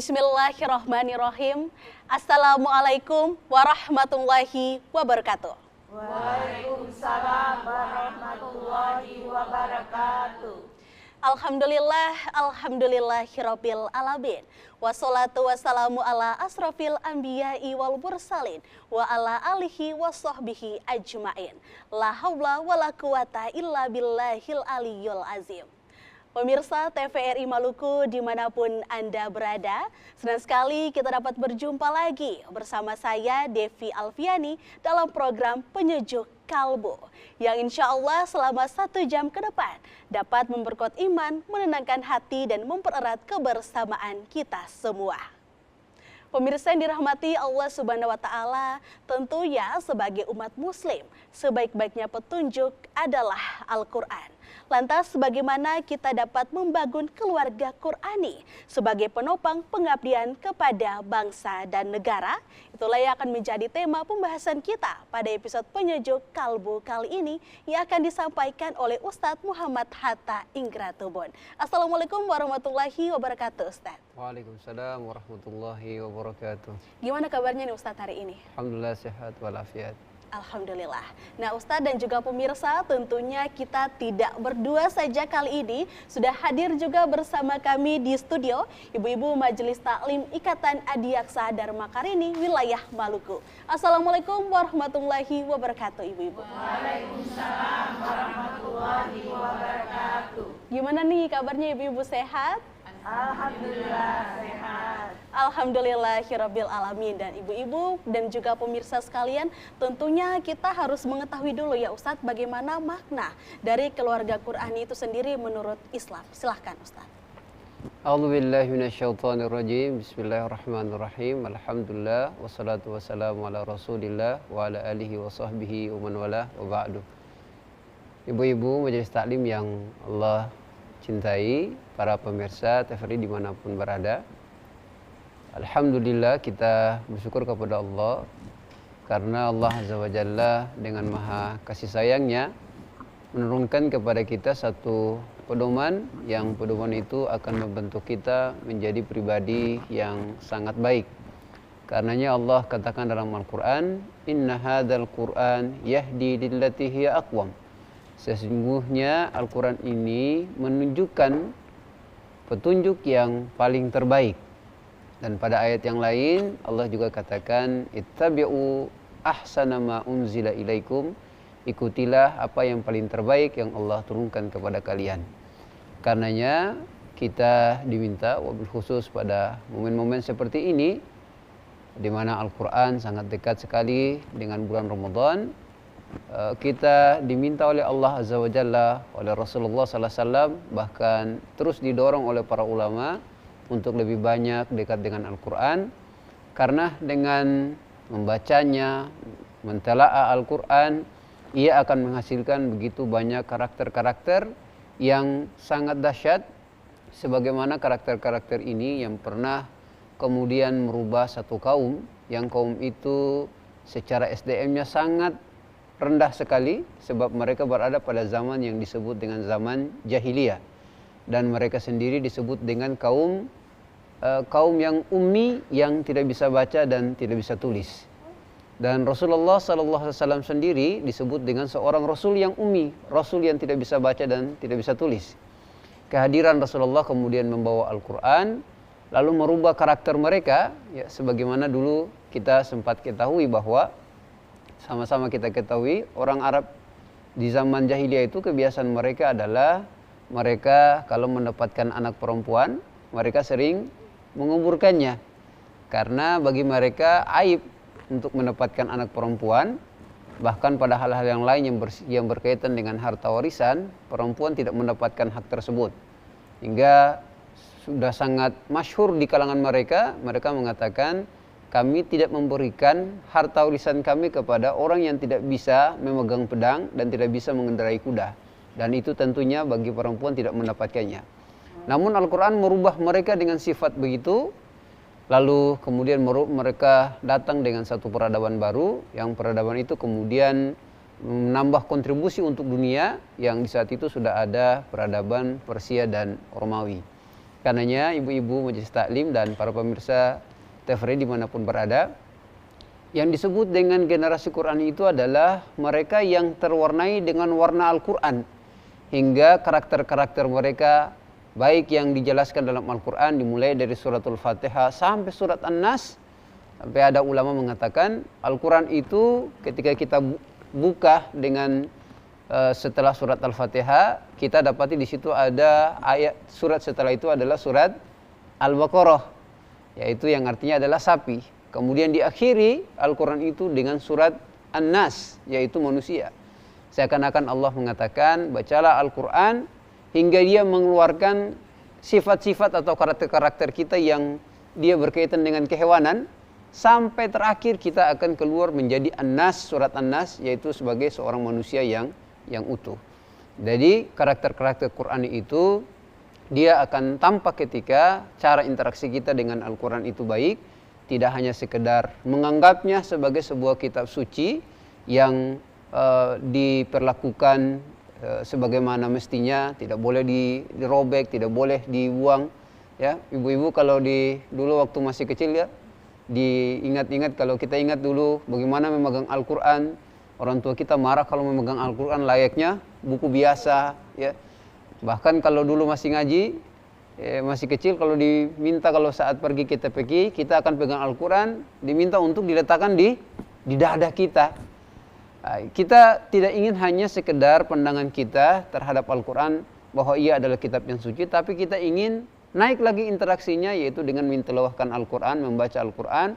Bismillahirrahmanirrahim. Assalamualaikum warahmatullahi wabarakatuh. Waalaikumsalam warahmatullahi wabarakatuh. Alhamdulillahirabbil alamin. Wassalatu wassalamu ala asrofil anbiya'i wal mursalin wa ala alihi wassohbihi ajmain. La haula wala quwata illa billahil aliyyul azim. Pemirsa TVRI Maluku dimanapun Anda berada, senang sekali kita dapat berjumpa lagi bersama saya Devi Alfiani dalam program Penyejuk Kalbu yang insya Allah selama 1 jam ke depan dapat memperkuat iman, menenangkan hati dan mempererat kebersamaan kita semua. Pemirsa yang dirahmati Allah Subhanahu wa Ta'ala, tentunya sebagai umat Muslim, sebaik-baiknya petunjuk adalah Al-Quran. Lantas bagaimana kita dapat membangun keluarga Qurani sebagai penopang pengabdian kepada bangsa dan negara? Itulah yang akan menjadi tema pembahasan kita pada episode Penyejuk Kalbu kali ini yang akan disampaikan oleh Ustadz Muhammad Hatta Ingratubun. Assalamualaikum warahmatullahi wabarakatuh, Ustadz. Waalaikumsalam warahmatullahi wabarakatuh. Gimana kabarnya nih Ustadz hari ini? Alhamdulillah sehat walafiat. Alhamdulillah. Nah Ustadz dan juga pemirsa, tentunya kita tidak berdua saja kali ini. Sudah hadir juga bersama kami di studio Ibu-Ibu Majelis Taklim Ikatan Adiaksa Dharma Karini Wilayah Maluku. Assalamualaikum warahmatullahi wabarakatuh Ibu-Ibu. Waalaikumsalam warahmatullahi wabarakatuh. Gimana nih kabarnya Ibu-Ibu, sehat? Alhamdulillah sehat. Alhamdulillahirabbil alamin. Dan ibu-ibu dan juga pemirsa sekalian, tentunya kita harus mengetahui dulu ya Ustadz bagaimana makna dari keluarga Qurani itu sendiri menurut Islam. Silahkan Ustadz. A'udzubillahi minasyaitonirrajim. Bismillahirrahmanirrahim. Alhamdulillah wassalatu wassalamu ala Rasulillah wa ala alihi wa sahbihi wa man wala wa ba'du. Ibu-ibu majelis taklim yang Allah cintai, para pemirsa TVRI dimanapun berada, alhamdulillah kita bersyukur kepada Allah karena Allah Azza wa Jalla dengan maha kasih sayangnya menurunkan kepada kita satu pedoman yang pedoman itu akan membentuk kita menjadi pribadi yang sangat baik. Karenanya Allah katakan dalam Al-Quran, Inna hadzal Qur'an yahdi lillati hiya aqwam. Sesungguhnya Al-Quran ini menunjukkan petunjuk yang paling terbaik. Dan pada ayat yang lain Allah juga katakan, Ittabi'u ahsana ma unzila ilaikum. Ikutilah apa yang paling terbaik yang Allah turunkan kepada kalian. Karenanya kita diminta wabil khusus pada momen-momen seperti ini, di mana Al-Quran sangat dekat sekali dengan bulan Ramadan. Kita diminta oleh Allah Azza wa Jalla, oleh Rasulullah Sallallahu Alaihi Wasallam, bahkan terus didorong oleh para ulama untuk lebih banyak dekat dengan Al-Quran. Karena dengan membacanya, mentelaah Al-Quran, ia akan menghasilkan begitu banyak karakter-karakter yang sangat dahsyat, sebagaimana karakter-karakter ini yang pernah kemudian merubah satu kaum, yang kaum itu secara SDM-nya sangat rendah sekali, sebab mereka berada pada zaman yang disebut dengan zaman jahiliyah, dan mereka sendiri disebut dengan kaum yang ummi, yang tidak bisa baca dan tidak bisa tulis. Dan Rasulullah SAW sendiri disebut dengan seorang Rasul yang ummi, Rasul yang tidak bisa baca dan tidak bisa tulis. Kehadiran Rasulullah kemudian membawa Al-Quran, lalu merubah karakter mereka, ya, sebagaimana dulu kita sempat ketahui bahwa sama-sama kita ketahui orang Arab di zaman jahiliyah itu kebiasaan mereka adalah mereka kalau mendapatkan anak perempuan, mereka sering menguburkannya. Karena bagi mereka aib untuk mendapatkan anak perempuan, bahkan pada hal-hal yang lain yang berkaitan dengan harta warisan, perempuan tidak mendapatkan hak tersebut. Hingga sudah sangat masyhur di kalangan mereka, mereka mengatakan, kami tidak memberikan harta warisan kami kepada orang yang tidak bisa memegang pedang dan tidak bisa mengendarai kuda. Dan itu tentunya bagi perempuan tidak mendapatkannya. Namun Al-Quran merubah mereka dengan sifat begitu. Lalu kemudian mereka datang dengan satu peradaban baru, yang peradaban itu kemudian menambah kontribusi untuk dunia, yang di saat itu sudah ada peradaban Persia dan Romawi. Karenanya ibu-ibu majelis taklim dan para pemirsa TVRI dimanapun berada, yang disebut dengan generasi Quran itu adalah mereka yang terwarnai dengan warna Al-Quran, hingga karakter-karakter mereka baik yang dijelaskan dalam Al-Quran dimulai dari suratul Fatihah sampai surat An-Nas. Sampai ada ulama mengatakan Al-Quran itu ketika kita buka dengan setelah surat Al-Fatihah, kita dapati di situ ada ayat surat setelah itu adalah surat Al-Baqarah, yaitu yang artinya adalah sapi. Kemudian diakhiri Al-Quran itu dengan surat An-Nas, yaitu manusia. Seakan-akan Allah mengatakan, bacalah Al-Quran hingga dia mengeluarkan sifat-sifat atau karakter-karakter kita yang dia berkaitan dengan kehewanan, sampai terakhir kita akan keluar menjadi An-Nas, surat An-Nas, yaitu sebagai seorang manusia yang utuh. Jadi karakter-karakter Quran itu dia akan tampak ketika cara interaksi kita dengan Al-Quran itu baik, tidak hanya sekedar menganggapnya sebagai sebuah kitab suci yang diperlakukan sebagaimana mestinya, tidak boleh dirobek, tidak boleh dibuang. Ya, ibu-ibu kalau dulu waktu masih kecil ya, diingat-ingat, kalau kita ingat dulu bagaimana memegang Al-Quran, orang tua kita marah kalau memegang Al-Quran layaknya buku biasa, ya. Bahkan kalau dulu masih ngaji, masih kecil, kalau diminta kalau saat pergi ke TPQ, kita akan pegang Al-Quran, diminta untuk diletakkan di dada kita. Kita tidak ingin hanya sekedar pandangan kita terhadap Al-Quran bahwa ia adalah kitab yang suci, tapi kita ingin naik lagi interaksinya, yaitu dengan mentilawahkan Al-Quran, membaca Al-Quran,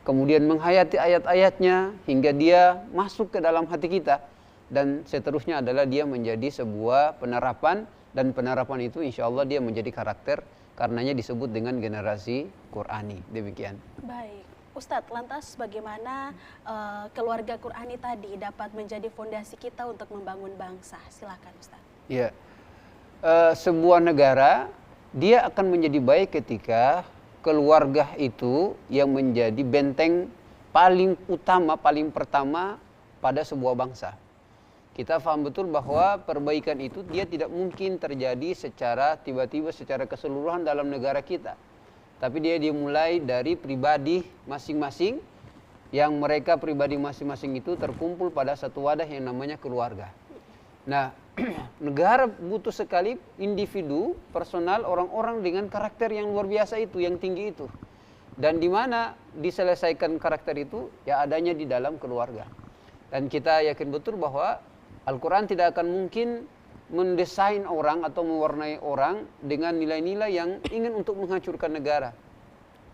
kemudian menghayati ayat-ayatnya hingga dia masuk ke dalam hati kita, dan seterusnya adalah dia menjadi sebuah penerapan, dan penerapan itu insya Allah dia menjadi karakter, karenanya disebut dengan generasi Qurani. Demikian. Baik, Ustadz, lantas bagaimana keluarga Qurani tadi dapat menjadi fondasi kita untuk membangun bangsa? Silakan Ustadz. Ya, sebuah negara dia akan menjadi baik ketika keluarga itu yang menjadi benteng paling utama, paling pertama pada sebuah bangsa. Kita paham betul bahwa perbaikan itu dia tidak mungkin terjadi secara tiba-tiba, secara keseluruhan dalam negara kita. Tapi dia dimulai dari pribadi masing-masing, yang mereka pribadi masing-masing itu terkumpul pada satu wadah yang namanya keluarga. Nah, negara butuh sekali individu, personal, orang-orang dengan karakter yang luar biasa itu, yang tinggi itu. Dan di mana diselesaikan karakter itu? Ya adanya di dalam keluarga. Dan kita yakin betul bahwa Al-Quran tidak akan mungkin mendesain orang atau mewarnai orang dengan nilai-nilai yang ingin untuk menghancurkan negara.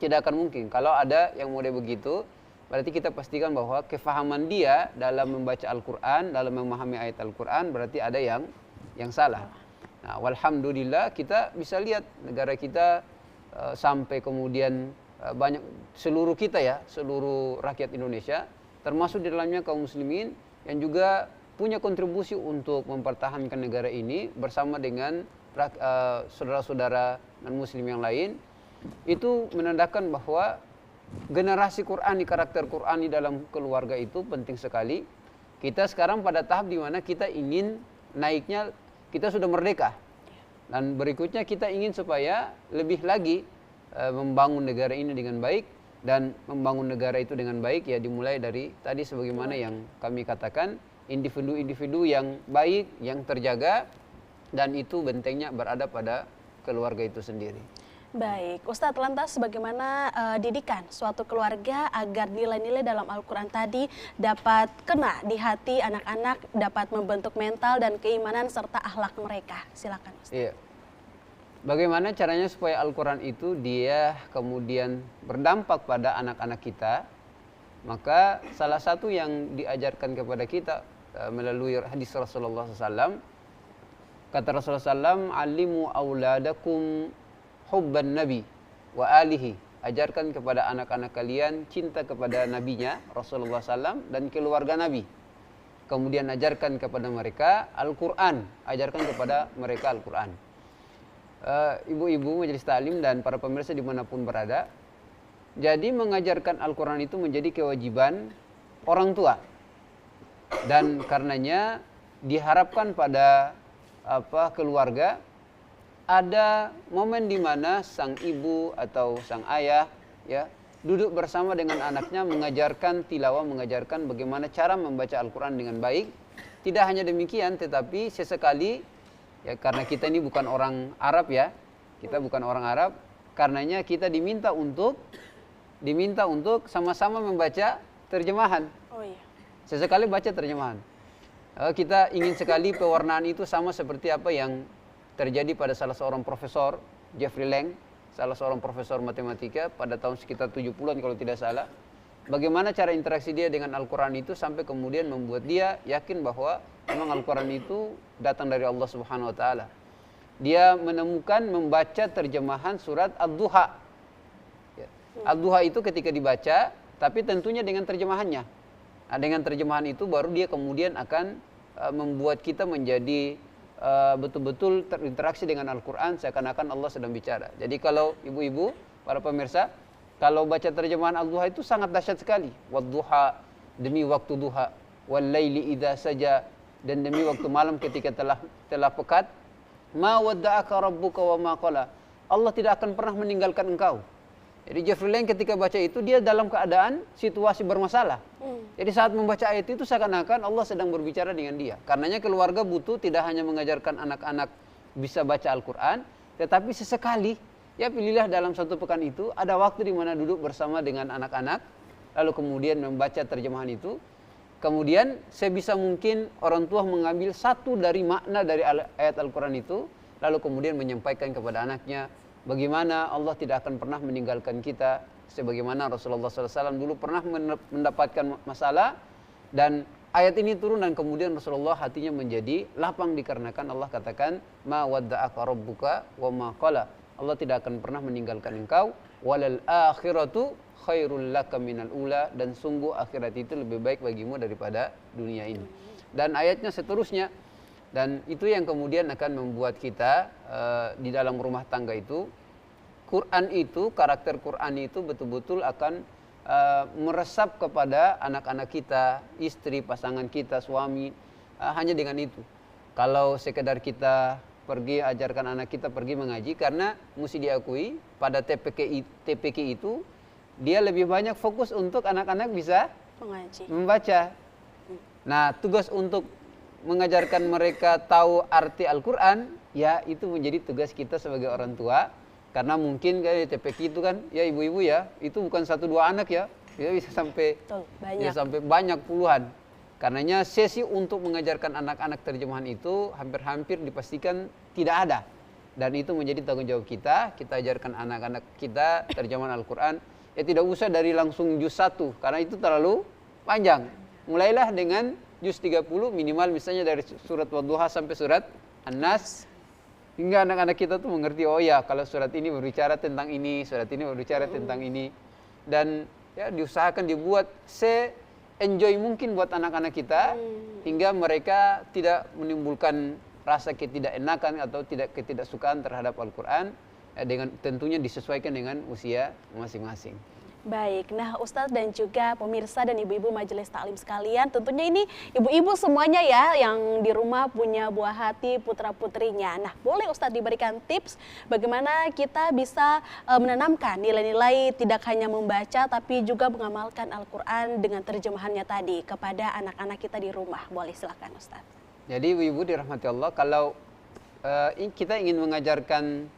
Tidak akan mungkin. Kalau ada yang model begitu, berarti kita pastikan bahwa kefahaman dia dalam membaca Al-Quran, dalam memahami ayat Al-Quran, berarti ada yang salah. Nah, walhamdulillah kita bisa lihat negara kita sampai kemudian banyak, seluruh kita ya, seluruh rakyat Indonesia, termasuk di dalamnya kaum muslimin yang juga punya kontribusi untuk mempertahankan negara ini bersama dengan saudara-saudara non-muslim yang lain. Itu menandakan bahwa generasi Qurani, karakter Qurani dalam keluarga itu penting sekali. Kita sekarang pada tahap di mana kita ingin naiknya, kita sudah merdeka. Dan berikutnya kita ingin supaya lebih lagi membangun negara ini dengan baik. Dan membangun negara itu dengan baik ya dimulai dari tadi sebagaimana yang kami katakan, individu-individu yang baik, yang terjaga, dan itu bentengnya berada pada keluarga itu sendiri. Baik, Ustadz, lantas bagaimana didikan suatu keluarga agar nilai-nilai dalam Al-Quran tadi dapat kena di hati anak-anak, dapat membentuk mental dan keimanan serta akhlak mereka? Silakan Ustadz. Iya. Bagaimana caranya supaya Al-Quran itu dia kemudian berdampak pada anak-anak kita? Maka salah satu yang diajarkan kepada kita melalui hadis Rasulullah SAW, kata Rasulullah SAW, alimu auladakum hubban nabi wa alihi, ajarkan kepada anak-anak kalian cinta kepada nabinya Rasulullah SAW dan keluarga nabi. Kemudian ajarkan kepada mereka Al-Quran, ajarkan kepada mereka Al-Quran. Ibu-ibu majelis taklim dan para pemirsa dimanapun berada, jadi mengajarkan Al-Quran itu menjadi kewajiban orang tua, dan karenanya diharapkan pada keluarga ada momen di mana sang ibu atau sang ayah ya duduk bersama dengan anaknya mengajarkan tilawah, mengajarkan bagaimana cara membaca Al-Quran dengan baik. Tidak hanya demikian, tetapi sesekali ya karena kita ini bukan orang Arab ya, kita bukan orang Arab, karenanya kita diminta untuk sama-sama membaca terjemahan. Oh iya. Sesekali baca terjemahan. Kita ingin sekali pewarnaan itu sama seperti apa yang terjadi pada salah seorang profesor, Jeffrey Lang, salah seorang profesor matematika pada tahun sekitar 70-an kalau tidak salah. Bagaimana cara interaksi dia dengan Al-Quran itu sampai kemudian membuat dia yakin bahwa memang Al-Quran itu datang dari Allah Subhanahu Wa Taala. Dia menemukan membaca terjemahan surat Ad-Duha. Ya. Ad-Duha itu ketika dibaca, tapi tentunya dengan terjemahannya. Nah, dengan terjemahan itu baru dia kemudian akan membuat kita menjadi betul-betul terinteraksi dengan Al-Quran seakan-akan Allah sedang bicara. Jadi kalau ibu-ibu, para pemirsa, kalau baca terjemahan Al-Duha itu sangat dahsyat sekali. Wad-duha, demi waktu duha, wal-laili idza saja, dan demi waktu malam ketika telah pekat. Ma wadda'aka rabbuka wa ma qala. Allah tidak akan pernah meninggalkan engkau. Jadi Jeffrey Lang ketika baca itu dia dalam keadaan situasi bermasalah. Jadi saat membaca ayat itu seakan-akan Allah sedang berbicara dengan dia. Karenanya keluarga butuh tidak hanya mengajarkan anak-anak bisa baca Al-Quran, tetapi sesekali ya pilihlah dalam satu pekan itu ada waktu di mana duduk bersama dengan anak-anak, lalu kemudian membaca terjemahan itu. Kemudian sebisa mungkin orang tua mengambil satu dari makna dari ayat Al-Quran itu, lalu kemudian menyampaikan kepada anaknya bagaimana Allah tidak akan pernah meninggalkan kita, sebagaimana Rasulullah SAW dulu pernah mendapatkan masalah dan ayat ini turun dan kemudian Rasulullah hatinya menjadi lapang dikarenakan Allah katakan ma wadda'aka rabbuka wa ma qala. Allah tidak akan pernah meninggalkan engkau, walal akhiratu khairul laka minal ula, dan sungguh akhirat itu lebih baik bagimu daripada dunia ini. Dan ayatnya seterusnya, dan itu yang kemudian akan membuat kita di dalam rumah tangga itu, Quran itu, karakter Quran itu betul-betul akan meresap kepada anak-anak kita, istri, pasangan kita, suami, hanya dengan itu. Kalau sekedar kita pergi ajarkan anak kita pergi mengaji, karena mesti diakui pada TPK itu dia lebih banyak fokus untuk anak-anak bisa Mengaji. membaca. Nah, tugas untuk mengajarkan mereka tahu arti Al-Quran, ya itu menjadi tugas kita sebagai orang tua. Karena mungkin kayak di TPK itu kan, ya ibu-ibu ya, itu bukan 1-2 anak ya, dia bisa sampai banyak. ya sampai banyak puluhan. Karenanya sesi untuk mengajarkan anak-anak terjemahan itu hampir-hampir dipastikan tidak ada. Dan itu menjadi tanggung jawab kita ajarkan anak-anak kita terjemahan Al-Quran. Ya tidak usah dari langsung juz 1, karena itu terlalu panjang. Mulailah dengan juz 30 minimal, misalnya dari surat Wadduha sampai surat An-Nas. Hingga anak-anak kita tuh mengerti, oh ya kalau surat ini berbicara tentang ini, surat ini berbicara tentang ini. Dan ya diusahakan dibuat se-enjoy mungkin buat anak-anak kita, hingga mereka tidak menimbulkan rasa ketidakenakan atau ketidaksukaan terhadap Al-Quran, dengan tentunya disesuaikan dengan usia masing-masing. Baik, nah Ustadz dan juga pemirsa dan ibu-ibu majelis taklim sekalian, tentunya ini ibu-ibu semuanya ya yang di rumah punya buah hati putra-putrinya. Nah, boleh Ustadz diberikan tips bagaimana kita bisa menanamkan nilai-nilai tidak hanya membaca tapi juga mengamalkan Al-Quran dengan terjemahannya tadi kepada anak-anak kita di rumah. Boleh silakan Ustadz. Jadi ibu-ibu dirahmati Allah, kalau kita ingin mengajarkan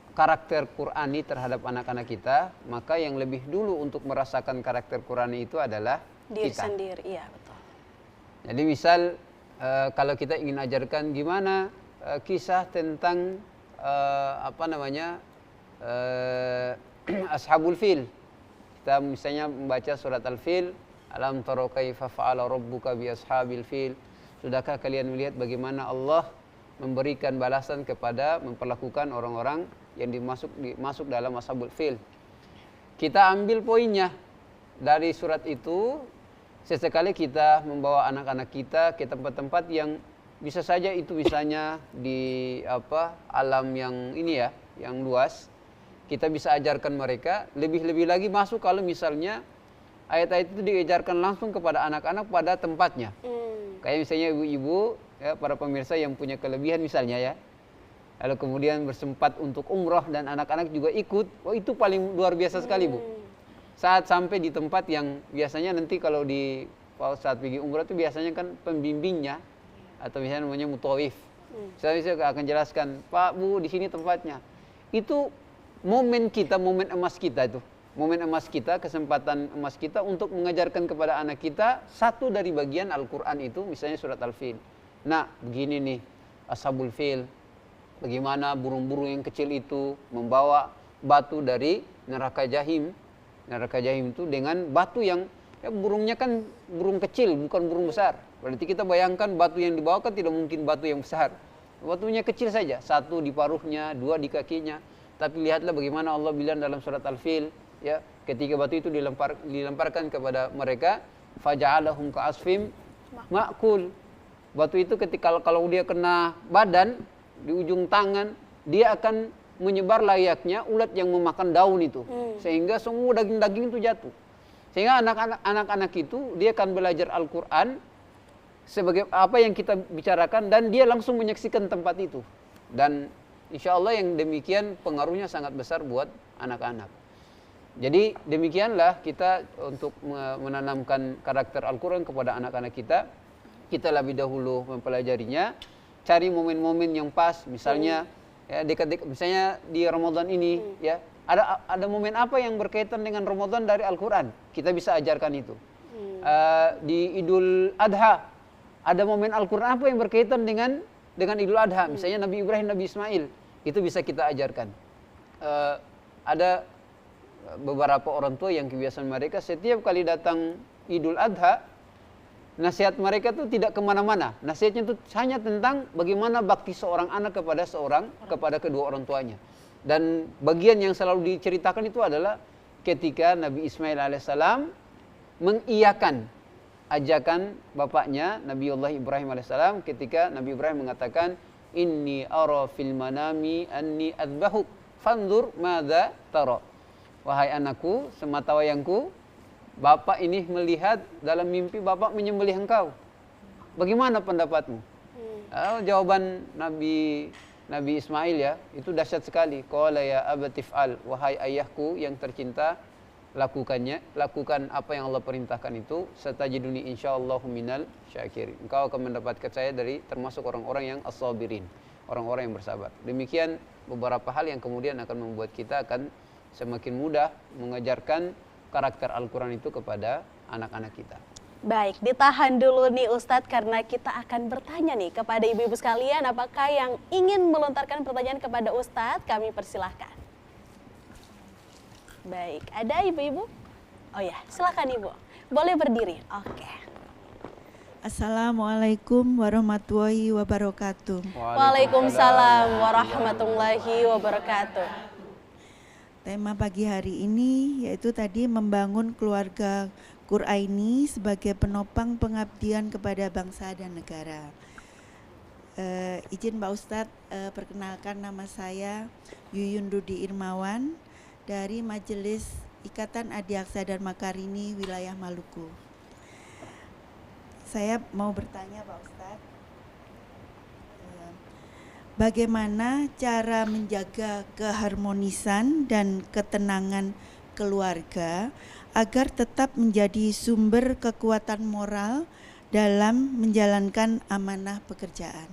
karakter Qurani terhadap anak-anak kita, maka yang lebih dulu untuk merasakan karakter Qurani itu adalah diri kita sendiri. Iya, betul. Jadi misal kalau kita ingin ajarkan gimana kisah tentang Ashabul Fil, kita misalnya membaca surat Al-Fil, alam tara kaifa fa'ala rabbuka bi ashabil fil, sudahkah kalian melihat bagaimana Allah memberikan balasan kepada memperlakukan orang-orang yang masuk dalam Ashabul Fil. Kita ambil poinnya dari surat itu. Sesekali kita membawa anak-anak kita ke tempat-tempat yang bisa saja itu misalnya di alam yang ini ya, yang luas. Kita bisa ajarkan mereka, lebih-lebih lagi masuk kalau misalnya ayat-ayat itu diajarkan langsung kepada anak-anak pada tempatnya. Kayak misalnya ibu-ibu ya, para pemirsa yang punya kelebihan misalnya ya, lalu kemudian bersempat untuk umroh dan anak-anak juga ikut, oh itu paling luar biasa sekali Bu. Saat sampai di tempat yang biasanya nanti kalau saat pergi umroh itu biasanya kan pembimbingnya atau misalnya namanya mutawif. Saya akan jelaskan, Pak Bu di sini tempatnya. Itu momen kita, momen emas kita itu. Momen emas kita, kesempatan emas kita untuk mengajarkan kepada anak kita satu dari bagian Al-Quran itu, misalnya surat Al-Fil. Nah, begini nih, Ashabul Fil, bagaimana burung-burung yang kecil itu membawa batu dari neraka Jahim. Neraka Jahim itu dengan batu yang, ya burungnya kan burung kecil, bukan burung besar. Berarti kita bayangkan batu yang dibawa kan tidak mungkin batu yang besar. Batunya kecil saja, satu di paruhnya, dua di kakinya. Tapi lihatlah bagaimana Allah bilang dalam surat Al-Fil, ya, ketika batu itu dilemparkan kepada mereka, faja'alahum ka'asfim ma'kul. Batu itu ketika kalau dia kena badan di ujung tangan, dia akan menyebar layaknya ulat yang memakan daun itu, sehingga semua daging-daging itu jatuh. Sehingga anak-anak itu dia akan belajar Al-Quran sebagai apa yang kita bicarakan, dan dia langsung menyaksikan tempat itu. Dan insya Allah yang demikian pengaruhnya sangat besar buat anak-anak. Jadi demikianlah kita untuk menanamkan karakter Al-Quran kepada anak-anak kita. Kita lebih dahulu mempelajarinya, cari momen-momen yang pas, misalnya ya, dekat-dekat, misalnya di Ramadan ini, ya ada momen apa yang berkaitan dengan Ramadan dari Al-Quran, kita bisa ajarkan itu. Di Idul Adha, ada momen Al-Quran apa yang berkaitan dengan Idul Adha, misalnya Nabi Ibrahim, Nabi Ismail, itu bisa kita ajarkan. Ada beberapa orang tua yang kebiasaan mereka setiap kali datang Idul Adha, nasihat mereka tuh tidak kemana-mana. Nasihatnya itu hanya tentang bagaimana bakti seorang anak kepada kedua orang tuanya. Dan bagian yang selalu diceritakan itu adalah ketika Nabi Ismail alaihissalam mengiyakan ajakan bapaknya Nabiullah Ibrahim alaihissalam, ketika Nabi Ibrahim mengatakan, inni ara fil manami anni adbahuk fanzur madza tara. Wahai anakku, semata wayangku, Bapak ini melihat dalam mimpi Bapak menyembelih engkau. Bagaimana pendapatmu? Jawaban Nabi Ismail ya, itu dahsyat sekali. Qala ya abatif'al, wahai ayahku yang tercinta, lakukan apa yang Allah perintahkan itu. Satajiduni insyaallahu minal syakirin. Engkau akan mendapatkan saya dari termasuk orang-orang yang as-sabirin, orang-orang yang bersabar. Demikian beberapa hal yang kemudian akan membuat kita akan semakin mudah mengajarkan karakter Al-Quran itu kepada anak-anak kita. Baik, ditahan dulu nih Ustadz, karena kita akan bertanya nih kepada ibu-ibu sekalian, apakah yang ingin melontarkan pertanyaan kepada Ustadz, kami persilahkan. Baik, ada ibu-ibu? Oh ya, silakan Ibu. Boleh berdiri. Oke. Assalamualaikum warahmatullahi wabarakatuh. Waalaikumsalam warahmatullahi wabarakatuh. Tema pagi hari ini yaitu tadi membangun keluarga Quraini sebagai penopang pengabdian kepada bangsa dan negara. Izin Pak Ustadz, perkenalkan nama saya Yuyun Rudi Irmawan dari Majelis Ikatan Adiaksa dan Makarini Wilayah Maluku. Saya mau bertanya Pak Ustadz, bagaimana cara menjaga keharmonisan dan ketenangan keluarga agar tetap menjadi sumber kekuatan moral dalam menjalankan amanah pekerjaan?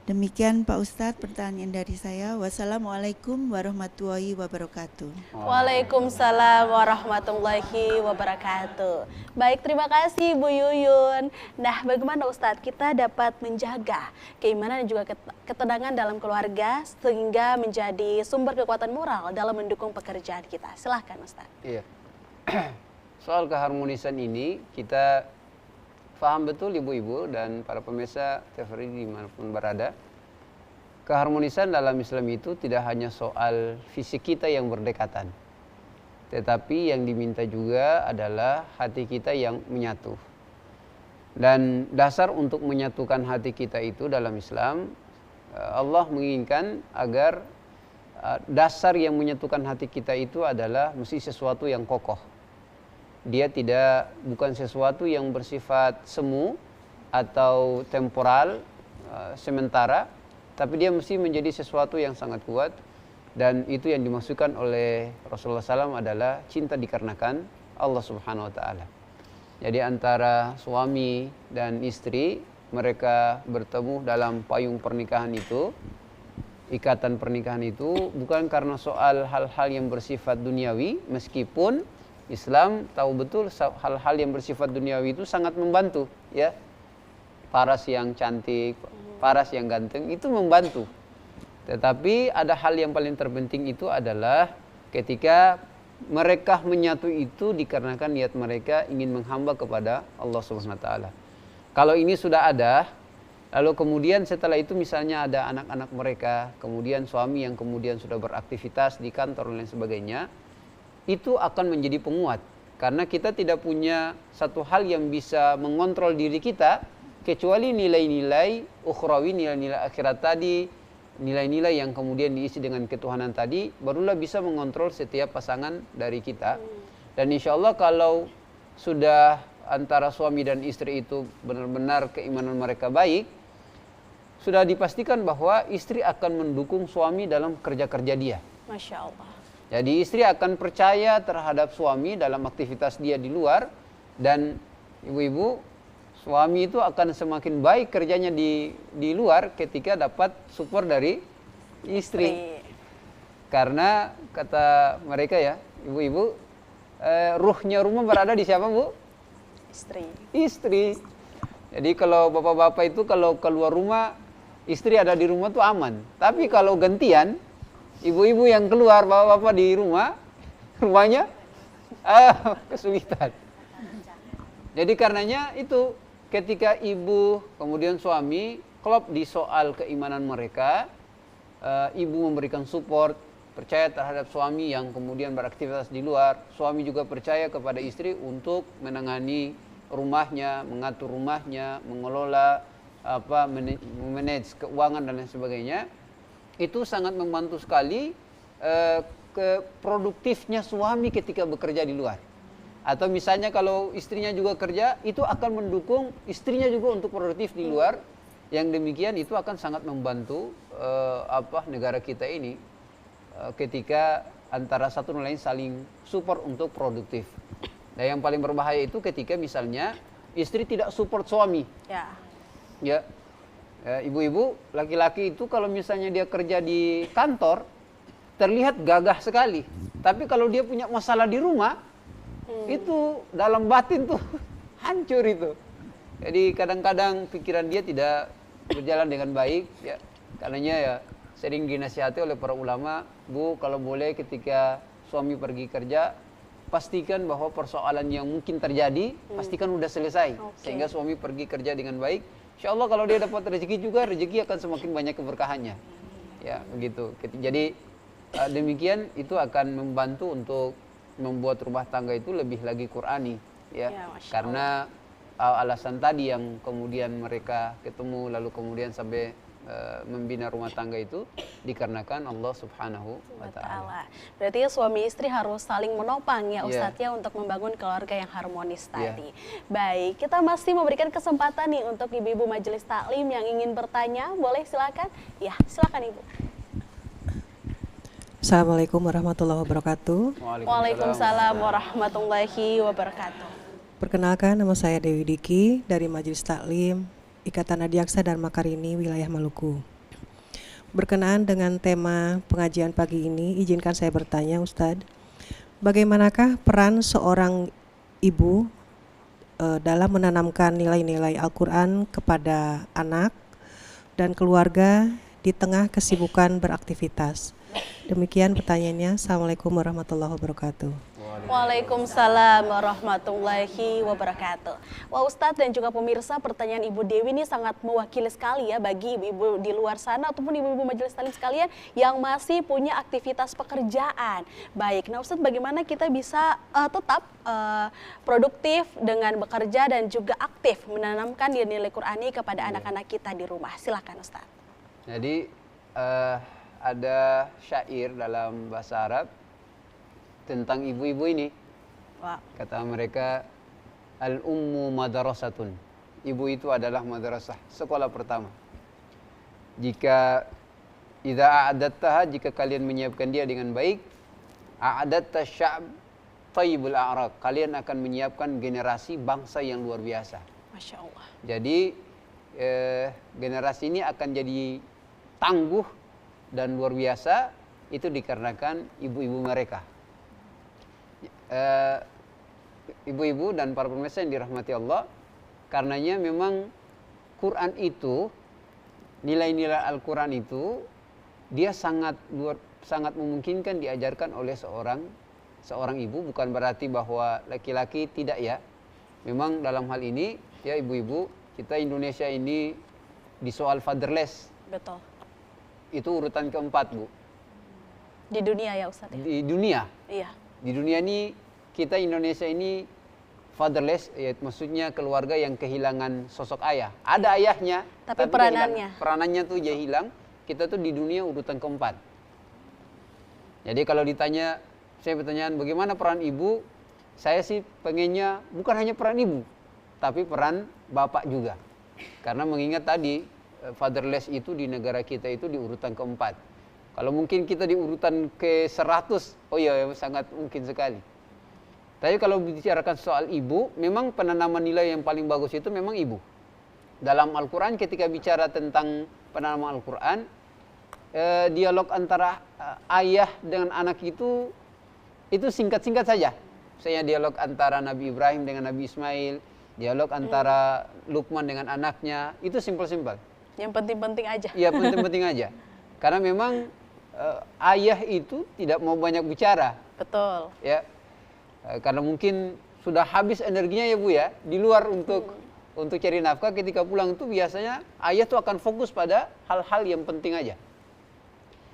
Demikian Pak Ustadz pertanyaan dari saya. Wassalamualaikum warahmatullahi wabarakatuh. Waalaikumsalam warahmatullahi wabarakatuh. Baik, terima kasih Bu Yuyun. Nah, bagaimana Ustadz kita dapat menjaga keimanan dan juga ketenangan dalam keluarga sehingga menjadi sumber kekuatan moral dalam mendukung pekerjaan kita? Silahkan Ustadz. Iya. Soal keharmonisan ini kita paham betul ibu-ibu dan para pemirsa TVRI dimanapun berada. Keharmonisan dalam Islam itu tidak hanya soal fisik kita yang berdekatan, tetapi yang diminta juga adalah hati kita yang menyatu. Dan dasar untuk menyatukan hati kita itu dalam Islam, Allah menginginkan agar dasar yang menyatukan hati kita itu adalah mesti sesuatu yang kokoh. Dia bukan sesuatu yang bersifat semu atau temporal, sementara, tapi dia mesti menjadi sesuatu yang sangat kuat. Dan itu yang dimaksudkan oleh Rasulullah SAW adalah cinta dikarenakan Allah Subhanahu Wa Taala. Jadi antara suami dan istri, mereka bertemu dalam payung pernikahan itu, ikatan pernikahan itu bukan karena soal hal-hal yang bersifat duniawi, meskipun Islam tahu betul hal-hal yang bersifat duniawi itu sangat membantu, ya. Paras yang cantik, paras yang ganteng itu membantu. Tetapi ada hal yang paling terpenting itu adalah ketika mereka menyatu itu dikarenakan niat mereka ingin menghamba kepada Allah Subhanahu Wa Taala. Kalau ini sudah ada, lalu kemudian setelah itu misalnya ada anak-anak mereka, kemudian suami yang kemudian sudah beraktivitas di kantor dan lain sebagainya, itu akan menjadi penguat. Karena kita tidak punya satu hal yang bisa mengontrol diri kita kecuali nilai-nilai ukhrawi, nilai-nilai akhirat tadi, nilai-nilai yang kemudian diisi dengan ketuhanan tadi, barulah bisa mengontrol setiap pasangan dari kita. Dan insya Allah kalau sudah antara suami dan istri itu benar-benar keimanan mereka baik, sudah dipastikan bahwa istri akan mendukung suami dalam kerja-kerja dia. Masya Allah. Jadi istri akan percaya terhadap suami dalam aktivitas dia di luar, dan ibu-ibu, suami itu akan semakin baik kerjanya di luar ketika dapat support dari istri. Karena kata mereka ya, ibu-ibu, ruhnya rumah berada di siapa, Bu? Istri. Istri. Jadi kalau bapak-bapak itu kalau keluar rumah, istri ada di rumah tuh aman. Tapi kalau gantian, ibu-ibu yang keluar, bapak-bapak di rumah, rumahnya kesulitan. Jadi karenanya itu, ketika ibu kemudian suami klop di soal keimanan mereka, ibu memberikan support, percaya terhadap suami yang kemudian beraktivitas di luar, suami juga percaya kepada istri untuk menangani rumahnya, mengatur rumahnya, mengelola manage keuangan dan lain sebagainya. Itu sangat membantu sekali produktifnya suami ketika bekerja di luar. Atau misalnya kalau istrinya juga kerja, itu akan mendukung istrinya juga untuk produktif di luar. Yang demikian itu akan sangat membantu negara kita ini ketika antara satu dan lain saling support untuk produktif. Dan yang paling berbahaya itu ketika misalnya istri tidak support suami. Ya, ibu-ibu, laki-laki itu kalau misalnya dia kerja di kantor terlihat gagah sekali. Tapi kalau dia punya masalah di rumah, itu dalam batin tuh hancur itu. Jadi kadang-kadang pikiran dia tidak berjalan dengan baik, ya. Karenanya ya sering dinasihati oleh para ulama, Bu, kalau boleh ketika suami pergi kerja, pastikan bahwa persoalan yang mungkin terjadi pastikan udah selesai, sehingga suami pergi kerja dengan baik. Insya Allah kalau dia dapat rezeki juga, rezeki akan semakin banyak keberkahannya. Ya begitu. Jadi demikian itu akan membantu untuk membuat rumah tangga itu lebih lagi Qur'ani, ya. Karena alasan tadi yang kemudian mereka ketemu lalu kemudian sampai membina rumah tangga itu dikarenakan Allah Subhanahu wa Ta'ala. Berarti suami istri harus saling menopang ya Ustadz ya untuk membangun keluarga yang harmonis tadi. Baik, kita masih memberikan kesempatan nih untuk ibu-ibu majelis taklim yang ingin bertanya, boleh silakan. Ya, silakan Ibu. Assalamualaikum warahmatullahi wabarakatuh. Waalaikumsalam warahmatullahi wabarakatuh. Perkenalkan, nama saya Dewi Diki dari Majelis Taklim Ikatan Adiaksa Dharma Karini wilayah Maluku. Berkenaan dengan tema pengajian pagi ini, izinkan saya bertanya Ustadz, bagaimanakah peran seorang ibu dalam menanamkan nilai-nilai Al-Quran kepada anak dan keluarga di tengah kesibukan beraktivitas? Demikian pertanyaannya. Assalamualaikum warahmatullahi wabarakatuh. Waalaikumsalam warahmatullahi wabarakatuh. Wah Ustadz dan juga pemirsa, pertanyaan Ibu Dewi ini sangat mewakili sekali ya bagi ibu-ibu di luar sana ataupun ibu-ibu majelis taklim sekalian yang masih punya aktivitas pekerjaan. Baik, nah Ustadz, bagaimana kita bisa tetap produktif dengan bekerja dan juga aktif menanamkan nilai Qur'ani kepada anak-anak kita di rumah? Silakan Ustadz. Jadi ada syair dalam bahasa Arab tentang ibu-ibu ini. Kata mereka, al-ummu madrasatun. Ibu itu adalah madrasah, sekolah pertama. jika idza a'adattaha, jika kalian menyiapkan dia dengan baik, a'adatta sya'b thayyibul a'raq, kalian akan menyiapkan generasi bangsa yang luar biasa. Masya Allah. Jadi generasi ini akan jadi tangguh dan luar biasa, itu dikarenakan ibu-ibu mereka. Ibu-ibu dan para pemirsa yang dirahmati Allah, karenanya memang Quran itu, nilai-nilai Al-Quran itu, dia sangat memungkinkan diajarkan oleh seorang ibu. Bukan berarti bahwa laki-laki tidak ya. Memang dalam hal ini ya ibu-ibu, kita Indonesia ini di soal fatherless. Betul. Itu urutan keempat, Bu. Di dunia ya Ustaz? Di dunia. Iya. Di dunia ini, kita Indonesia ini fatherless, ya, maksudnya keluarga yang kehilangan sosok ayah. Ada ayahnya, Tapi dia peranannya. Peranannya tuh dia hilang. Kita tuh di dunia urutan keempat. Jadi kalau ditanya, saya pertanyaan bagaimana peran ibu, saya sih pengennya bukan hanya peran ibu, tapi peran bapak juga. Karena mengingat tadi fatherless itu di negara kita itu di urutan keempat. Kalau mungkin kita di urutan ke-100, oh iya sangat mungkin sekali. Tapi kalau bicarakan soal ibu, memang penanaman nilai yang paling bagus itu memang ibu. Dalam Al-Quran ketika bicara tentang penanaman Al-Quran, dialog antara ayah dengan anak itu singkat-singkat saja. Misalnya dialog antara Nabi Ibrahim dengan Nabi Ismail, dialog antara Luqman dengan anaknya, itu simpel-simpel. Yang penting-penting aja. Iya, penting-penting aja. Karena memang ayah itu tidak mau banyak bicara. Betul. Ya, karena mungkin sudah habis energinya ya Bu ya, di luar untuk cari nafkah. Ketika pulang itu biasanya ayah tuh akan fokus pada hal-hal yang penting aja.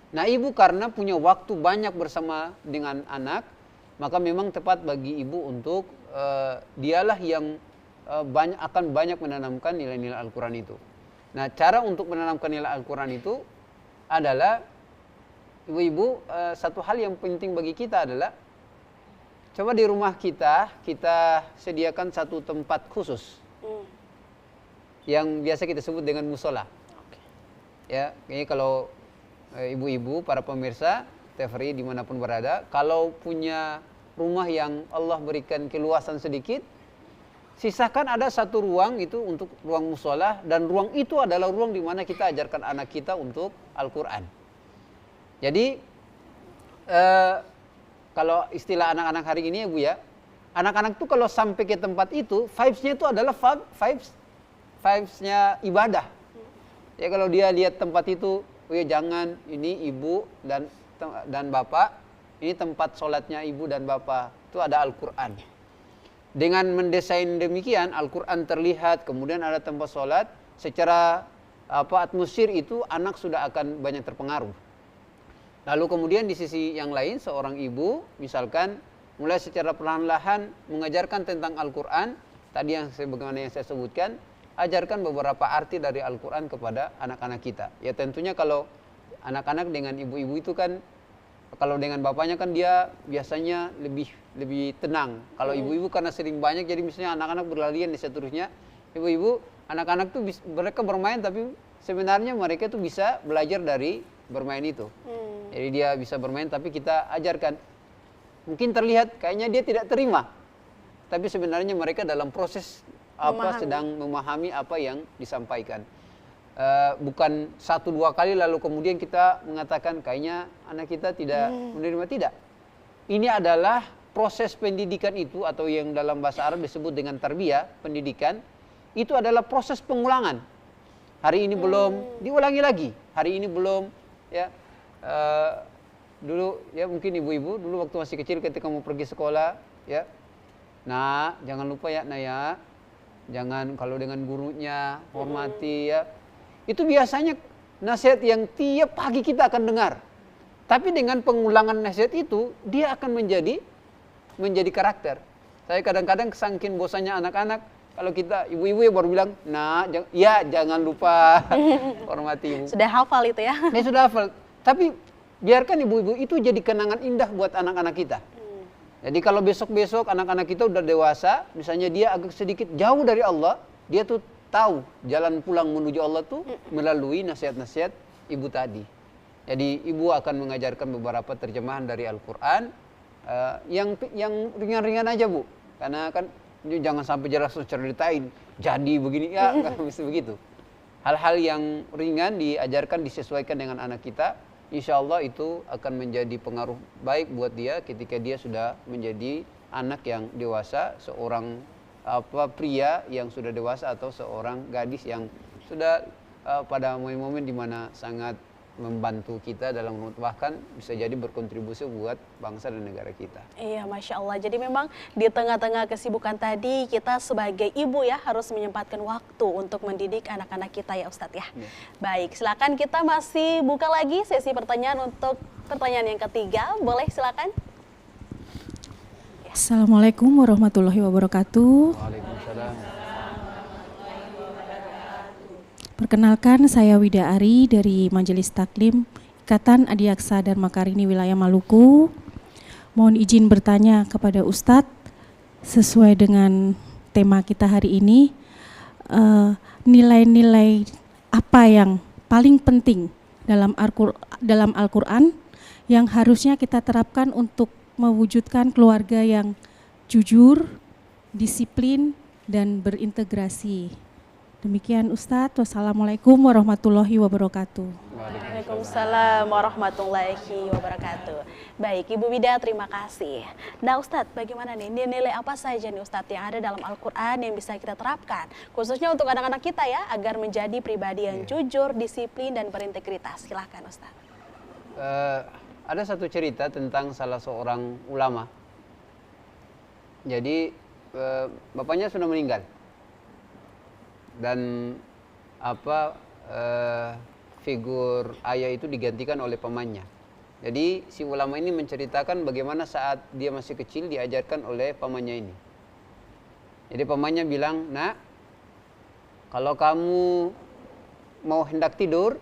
Nah ibu karena punya waktu banyak bersama dengan anak, maka memang tepat bagi ibu untuk dialah yang akan banyak menanamkan nilai-nilai Al-Quran itu. Nah cara untuk menanamkan nilai Al-Quran itu adalah, ibu-ibu, satu hal yang penting bagi kita adalah, coba di rumah kita sediakan satu tempat khusus yang biasa kita sebut dengan musola. Ya, ini kalau ibu-ibu, para pemirsa TVRI dimanapun berada, kalau punya rumah yang Allah berikan keluasan sedikit, sisakan ada satu ruang itu untuk ruang musola, dan ruang itu adalah ruang di mana kita ajarkan anak kita untuk Al-Quran. Jadi kalau istilah anak-anak hari ini ya Bu ya, anak-anak tuh kalau sampai ke tempat itu, vibes-nya itu adalah vibes-nya ibadah. Ya kalau dia lihat tempat itu, oh ya jangan, ini ibu dan bapak, ini tempat sholatnya ibu dan bapak, itu ada Al-Quran. Dengan mendesain demikian, Al-Quran terlihat, kemudian ada tempat sholat, secara atmosfer itu anak sudah akan banyak terpengaruh. Lalu kemudian di sisi yang lain, seorang ibu misalkan mulai secara perlahan-lahan mengajarkan tentang Al-Quran, tadi sebagaimana yang saya sebutkan, ajarkan beberapa arti dari Al-Quran kepada anak-anak kita. Ya tentunya kalau anak-anak dengan ibu-ibu itu kan, kalau dengan bapaknya kan dia biasanya lebih tenang. Kalau ibu-ibu karena sering banyak, jadi misalnya anak-anak berlarian dan seterusnya. Ibu-ibu, anak-anak tuh mereka bermain, tapi sebenarnya mereka tuh bisa belajar dari bermain itu. Jadi dia bisa bermain, tapi kita ajarkan. Mungkin terlihat kayaknya dia tidak terima, tapi sebenarnya mereka dalam proses sedang memahami apa yang disampaikan. Bukan 1-2 kali lalu kemudian kita mengatakan kayaknya anak kita tidak menerima, tidak. Ini adalah proses pendidikan itu, atau yang dalam bahasa Arab disebut dengan tarbiyah, pendidikan, itu adalah proses pengulangan. Hari ini belum, diulangi lagi. Hari ini belum, ya. Dulu ya mungkin ibu-ibu dulu waktu masih kecil ketika mau pergi sekolah, ya. Nah, jangan lupa ya, Naya. Jangan kalau dengan gurunya hormati ya. Itu biasanya nasihat yang tiap pagi kita akan dengar. Tapi dengan pengulangan nasihat itu, dia akan menjadi karakter. Saya kadang-kadang kesangkin bosannya anak-anak, kalau kita ibu-ibu ya baru bilang, nah ya jangan lupa hormati ibu. Sudah hafal itu ya? Ini sudah hafal. Tapi biarkan ibu-ibu itu jadi kenangan indah buat anak-anak kita. Jadi kalau besok-besok anak-anak kita udah dewasa, misalnya dia agak sedikit jauh dari Allah, dia tuh tahu jalan pulang menuju Allah tuh melalui nasihat-nasihat ibu tadi. Jadi ibu akan mengajarkan beberapa terjemahan dari Al-Quran yang ringan-ringan aja Bu, karena kan jangan sampai jelas secara detail jadi begini ya, nggak mesti begitu. Hal-hal yang ringan diajarkan, disesuaikan dengan anak kita, insya Allah itu akan menjadi pengaruh baik buat dia ketika dia sudah menjadi anak yang dewasa, seorang pria yang sudah dewasa atau seorang gadis yang sudah pada momen-momen di mana sangat membantu kita dalam, bahkan bisa jadi berkontribusi buat bangsa dan negara kita. Iya, Masya Allah. Jadi memang di tengah-tengah kesibukan tadi, kita sebagai ibu ya harus menyempatkan waktu untuk mendidik anak-anak kita ya Ustadz ya. Baik, silakan kita masih buka lagi sesi pertanyaan untuk pertanyaan yang ketiga. Boleh silakan. Assalamualaikum warahmatullahi wabarakatuh. Waalaikumsalam. Perkenalkan, saya Wida Ari dari Majelis Taklim Ikatan Adiaksa dan Makarini Wilayah Maluku. Mohon izin bertanya kepada Ustadz sesuai dengan tema kita hari ini, nilai-nilai apa yang paling penting dalam Al-Quran yang harusnya kita terapkan untuk mewujudkan keluarga yang jujur, disiplin, dan berintegrasi. Demikian Ustadz, wassalamualaikum warahmatullahi wabarakatuh. Waalaikumsalam warahmatullahi wabarakatuh. Baik, Ibu Wida, terima kasih. Nah Ustadz, bagaimana nih, nilai apa saja nih Ustadz yang ada dalam Al-Quran yang bisa kita terapkan, khususnya untuk anak-anak kita ya, agar menjadi pribadi yang jujur, disiplin, dan berintegritas. Silahkan Ustadz. Ada satu cerita tentang salah seorang ulama. Jadi bapaknya sudah meninggal. Dan figur ayah itu digantikan oleh pamannya. Jadi si ulama ini menceritakan bagaimana saat dia masih kecil diajarkan oleh pamannya ini. Jadi pamannya bilang, "Nak, kalau kamu mau hendak tidur,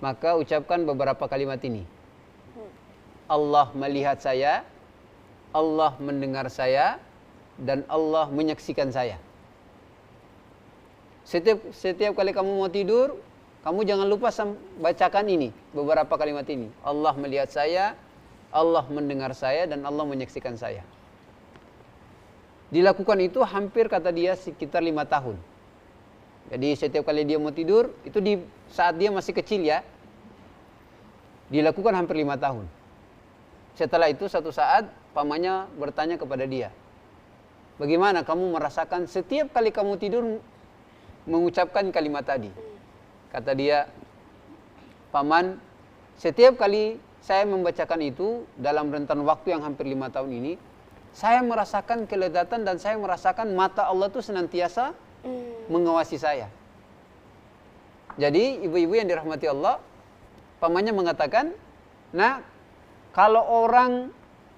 maka ucapkan beberapa kalimat ini. Allah melihat saya, Allah mendengar saya, dan Allah menyaksikan saya." Setiap kali kamu mau tidur, kamu jangan lupa bacakan ini, beberapa kalimat ini. Allah melihat saya, Allah mendengar saya, dan Allah menyaksikan saya. Dilakukan itu hampir, kata dia, sekitar 5 tahun. Jadi setiap kali dia mau tidur, itu saat dia masih kecil ya, dilakukan hampir 5 tahun. Setelah itu satu saat pamannya bertanya kepada dia, "Bagaimana kamu merasakan setiap kali kamu tidur mengucapkan kalimat tadi?" Kata dia, "Paman, setiap kali saya membacakan itu dalam rentan waktu yang hampir 5 tahun ini, saya merasakan kelezatan dan saya merasakan mata Allah itu senantiasa mengawasi saya." Jadi ibu-ibu yang dirahmati Allah, pamannya mengatakan, "Nah, kalau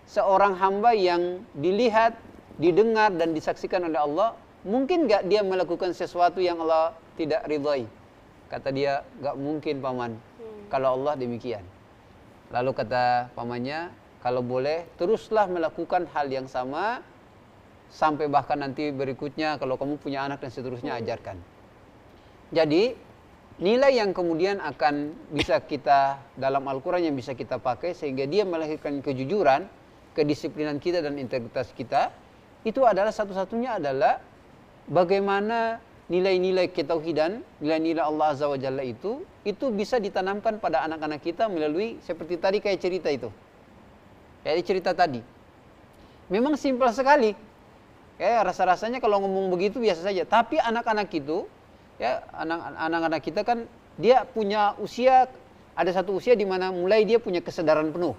seorang hamba yang dilihat, didengar, dan disaksikan oleh Allah, mungkin gak dia melakukan sesuatu yang Allah tidak ridhai?" Kata dia, "Gak mungkin paman, kalau Allah demikian." Lalu kata pamannya, "Kalau boleh, teruslah melakukan hal yang sama, sampai bahkan nanti berikutnya kalau kamu punya anak dan seterusnya, ajarkan." Jadi nilai yang kemudian akan bisa kita dalam Al-Quran yang bisa kita pakai sehingga dia melahirkan kejujuran, kedisiplinan kita dan integritas kita, itu adalah satu-satunya adalah bagaimana nilai-nilai ketauhidan, nilai-nilai Allah Azza wa Jalla itu bisa ditanamkan pada anak-anak kita melalui seperti tadi kayak cerita itu. Kayak cerita tadi. Memang simpel sekali. Ya, rasa-rasanya kalau ngomong begitu biasa saja, tapi anak-anak itu ya, anak-anak kita kan dia punya usia, ada satu usia di mana mulai dia punya kesadaran penuh.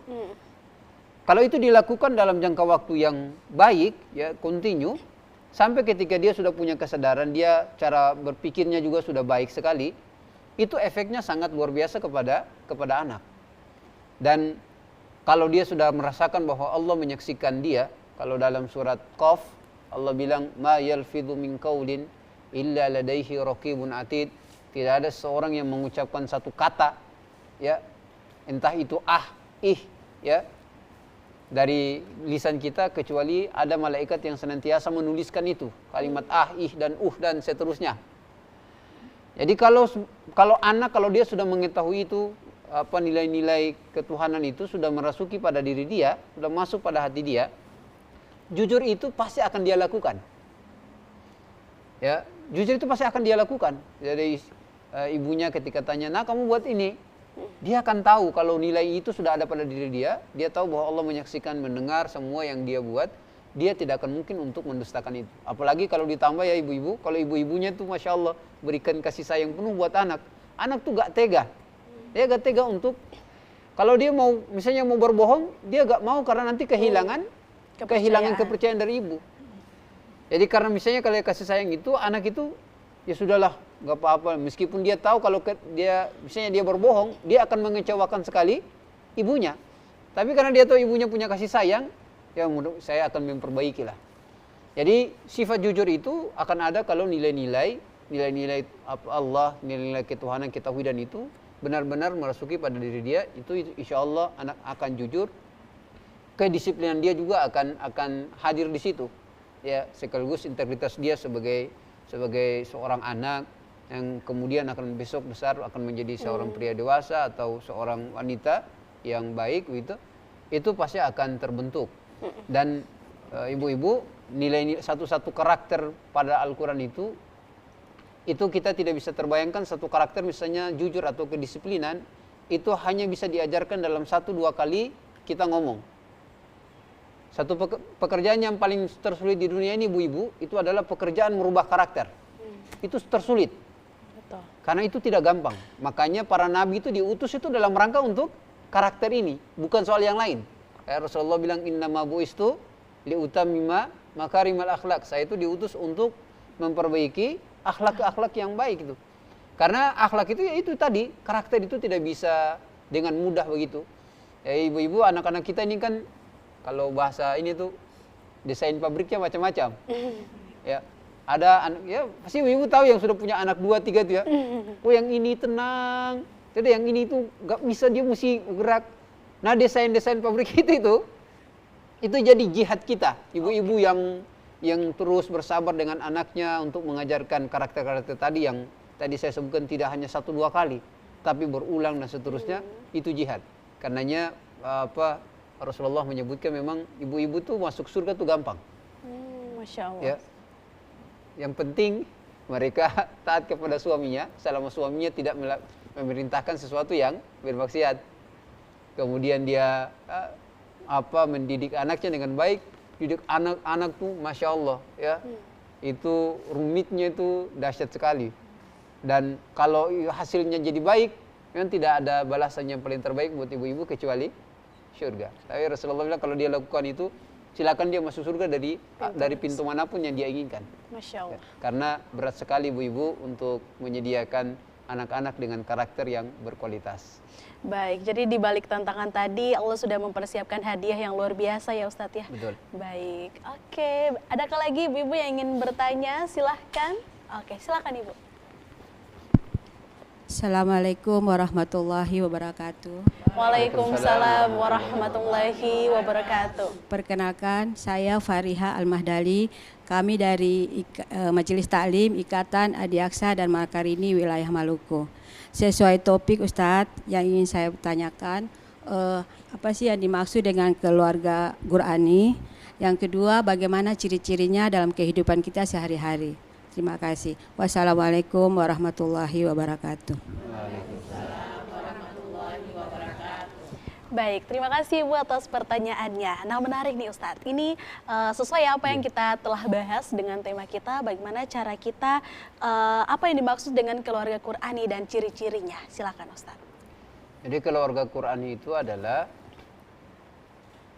Kalau itu dilakukan dalam jangka waktu yang baik, ya, kontinu, sampai ketika dia sudah punya kesadaran, dia cara berpikirnya juga sudah baik sekali, itu efeknya sangat luar biasa kepada anak. Dan kalau dia sudah merasakan bahwa Allah menyaksikan dia, kalau dalam surat Qaf Allah bilang, "Ma yalfidhu min qaulin illa ladaihi raqibun atid." Tidak ada seorang yang mengucapkan satu kata, ya, entah itu ih, ya, dari lisan kita kecuali ada malaikat yang senantiasa menuliskan itu, kalimat ih dan dan seterusnya. Jadi kalau anak, kalau dia sudah mengetahui itu apa nilai-nilai ketuhanan itu sudah merasuki pada diri dia, sudah masuk pada hati dia, jujur itu pasti akan dia lakukan. Ya, jujur itu pasti akan dia lakukan. Jadi ibunya ketika tanya, "Nah, kamu buat ini," dia akan tahu kalau nilai itu sudah ada pada diri dia. Dia tahu bahwa Allah menyaksikan, mendengar semua yang dia buat. Dia tidak akan mungkin untuk mendustakan itu. Apalagi kalau ditambah ya ibu-ibu, kalau ibu-ibunya tuh Masya Allah berikan kasih sayang penuh buat anak. Anak tuh gak tega. Dia gak tega untuk, kalau dia mau misalnya mau berbohong, dia gak mau karena nanti kehilangan kepercayaan dari ibu. Jadi karena misalnya kalau kasih sayang itu, anak itu ya sudahlah, gak apa-apa. Meskipun dia tahu kalau dia misalnya dia berbohong, dia akan mengecewakan sekali ibunya. Tapi karena dia tahu ibunya punya kasih sayang, ya saya akan memperbaiki lah. Jadi sifat jujur itu akan ada kalau nilai-nilai Allah, nilai-nilai ketuhanan, ketauhidan itu benar-benar merasuki pada diri dia. Itu insya Allah anak akan jujur. Kedisiplinan dia juga akan hadir di situ. Ya, sekaligus integritas dia sebagai seorang anak yang kemudian akan besok besar akan menjadi seorang pria dewasa atau seorang wanita yang baik gitu. Itu pasti akan terbentuk. Dan ibu-ibu, nilai satu-satu karakter pada Al-Quran itu kita tidak bisa terbayangkan satu karakter misalnya jujur atau kedisiplinan itu hanya bisa diajarkan dalam 1-2 kali kita ngomong. Satu pekerjaan yang paling tersulit di dunia ini ibu-ibu itu adalah pekerjaan merubah karakter. Itu tersulit. Betul. Karena itu tidak gampang. Makanya para nabi itu diutus itu dalam rangka untuk karakter ini, bukan soal yang lain. Rasulullah bilang innama bu'istu liutammima makarimal akhlak. Saya itu diutus untuk memperbaiki akhlak-akhlak yang baik itu. Karena akhlak itu ya itu tadi, karakter itu tidak bisa dengan mudah begitu. Ya ibu-ibu, anak-anak kita ini kan kalau bahasa ini tuh desain pabriknya macam-macam. Ya, ada anak ya pasti ibu tahu yang sudah punya anak 2, 3 tuh ya. Oh yang ini tenang. Jadi yang ini tuh enggak bisa, dia mesti gerak. Nah desain-desain pabrik itu jadi jihad kita, ibu-ibu yang terus bersabar dengan anaknya untuk mengajarkan karakter-karakter tadi yang tadi saya sebutkan tidak hanya 1-2 kali, tapi berulang dan seterusnya, itu jihad. Karenanya Rasulullah menyebutkan memang ibu-ibu tuh masuk surga tuh gampang. Masya Allah. Ya. Yang penting mereka taat kepada suaminya, selama suaminya tidak memerintahkan sesuatu yang bermaksiat. Kemudian dia mendidik anaknya dengan baik. Didik anak-anak tuh Masya Allah ya. Itu rumitnya itu dahsyat sekali. Dan kalau hasilnya jadi baik, memang tidak ada balasan yang paling terbaik buat ibu-ibu kecuali surga. Tapi Rasulullah bilang kalau dia lakukan itu, silakan dia masuk surga dari pintu manapun yang dia inginkan. Masya Allah. Karena berat sekali ibu-ibu untuk menyediakan anak-anak dengan karakter yang berkualitas. Baik, jadi di balik tantangan tadi Allah sudah mempersiapkan hadiah yang luar biasa ya Ustadz ya. Betul. Baik, oke. Adakah lagi ibu-ibu yang ingin bertanya? Silahkan. Oke, silahkan ibu. Assalamualaikum warahmatullahi wabarakatuh. Waalaikumsalam warahmatullahi wabarakatuh. Perkenalkan, saya Fariha Al-Mahdali. Kami dari Majelis Taklim Ikatan Adiaksa dan Makarini Wilayah Maluku. Sesuai topik Ustadz yang ingin saya tanyakan, apa sih yang dimaksud dengan keluarga Qurani? Yang kedua, bagaimana ciri-cirinya dalam kehidupan kita sehari-hari? Terima kasih. Wassalamualaikum warahmatullahi wabarakatuh. Baik, terima kasih Ibu atas pertanyaannya. Nah menarik nih Ustadz, ini sesuai apa yang kita telah bahas dengan tema kita, bagaimana cara kita, apa yang dimaksud dengan keluarga Qurani dan ciri-cirinya. Silakan Ustadz. Jadi keluarga Qurani itu adalah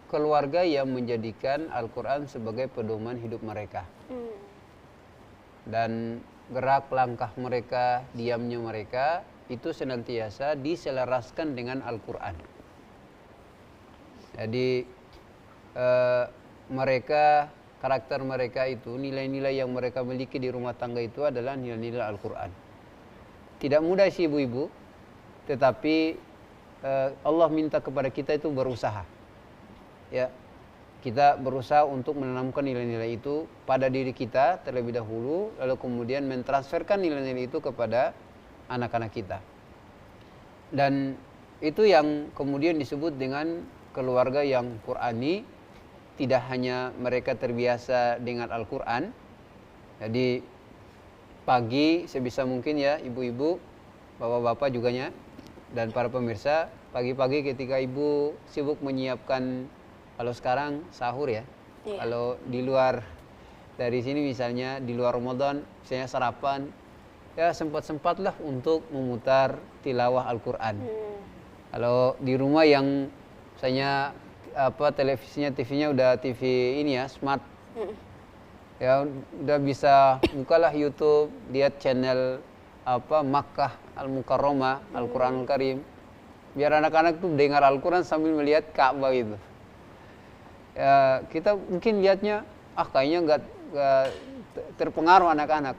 keluarga yang menjadikan Al-Quran sebagai pedoman hidup mereka. Dan gerak langkah mereka, diamnya mereka, itu senantiasa diselaraskan dengan Al-Quran. Jadi mereka, karakter mereka itu, nilai-nilai yang mereka miliki di rumah tangga itu adalah nilai-nilai Al-Quran. Tidak mudah sih ibu-ibu, tetapi Allah minta kepada kita itu berusaha. Ya, kita berusaha untuk menanamkan nilai-nilai itu pada diri kita terlebih dahulu, lalu kemudian mentransferkan nilai-nilai itu kepada anak-anak kita. Dan itu yang kemudian disebut dengan keluarga yang Qur'ani. Tidak hanya mereka terbiasa dengan Al-Quran, jadi pagi sebisa mungkin ya ibu-ibu, bapak-bapak juga ya, dan para pemirsa, pagi-pagi ketika ibu sibuk menyiapkan, kalau sekarang sahur ya, kalau di luar dari sini misalnya di luar Ramadan misalnya sarapan, ya sempat-sempatlah untuk memutar tilawah Al-Quran. Kalau di rumah yang misalnya televisinya, TV-nya udah TV ini ya, smart, ya udah bisa bukalah YouTube, lihat channel Makkah Al-Mukarramah, Al-Quranul Karim, biar anak-anak tuh dengar Al-Quran sambil melihat Ka'bah gitu. Ya, kita mungkin lihatnya kayaknya nggak terpengaruh anak-anak,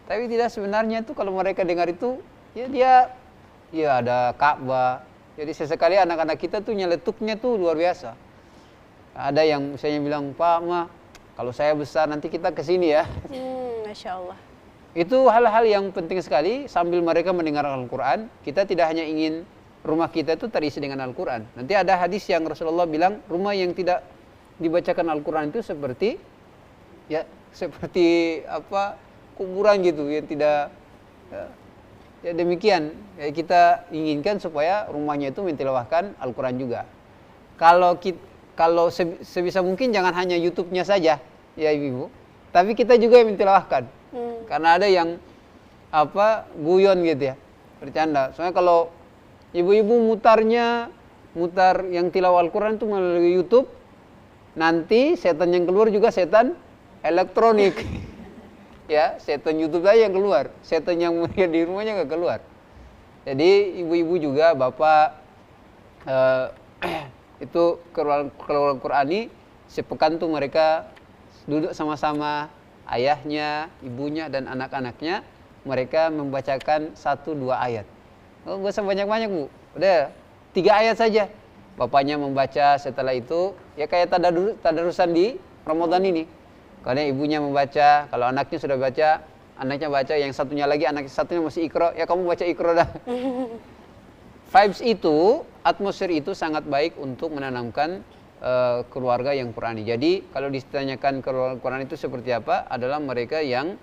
tapi tidak, sebenarnya itu kalau mereka dengar itu ya ada Ka'bah. Jadi sesekali anak-anak kita tuh nyeletuknya tuh luar biasa. Ada yang misalnya bilang, Pak, Ma, kalau saya besar nanti kita kesini ya. Masya Allah. Itu hal-hal yang penting sekali. Sambil mereka mendengar Al-Quran, kita tidak hanya ingin rumah kita itu terisi dengan Al-Quran. Nanti ada hadis yang Rasulullah bilang, rumah yang tidak dibacakan Al-Quran itu seperti kuburan gitu, yang tidak ya demikian. Ya, kita inginkan supaya rumahnya itu mentilawahkan Al-Quran juga. Kalau sebisa mungkin jangan hanya YouTube-nya saja ya ibu, tapi kita juga yang mentilawahkan. Karena ada yang guyon gitu ya, bercanda. Soalnya kalau ibu-ibu mutar yang tilawah Al-Quran itu melalui YouTube, nanti setan yang keluar juga setan elektronik. Ya, setan YouTube aja yang keluar, setan yang melihat di rumahnya nggak keluar. Jadi ibu-ibu juga, bapak, itu keluarga Qur'ani, sepekan tuh mereka duduk sama-sama, ayahnya, ibunya, dan anak-anaknya, mereka membacakan 1-2 ayat. Nggak usah banyak-banyak bu, udah 3 ayat saja. Bapaknya membaca, setelah itu ya kayak tadarusan di Ramadan ini. Karena ibunya membaca, kalau anaknya sudah baca, anaknya baca, yang satunya lagi, anak satunya masih Iqra, ya kamu baca Iqra dah. Vibes itu, atmosfer itu sangat baik untuk menanamkan keluarga yang Qur'ani. Jadi kalau ditanyakan keluarga Qur'an itu seperti apa, adalah mereka yang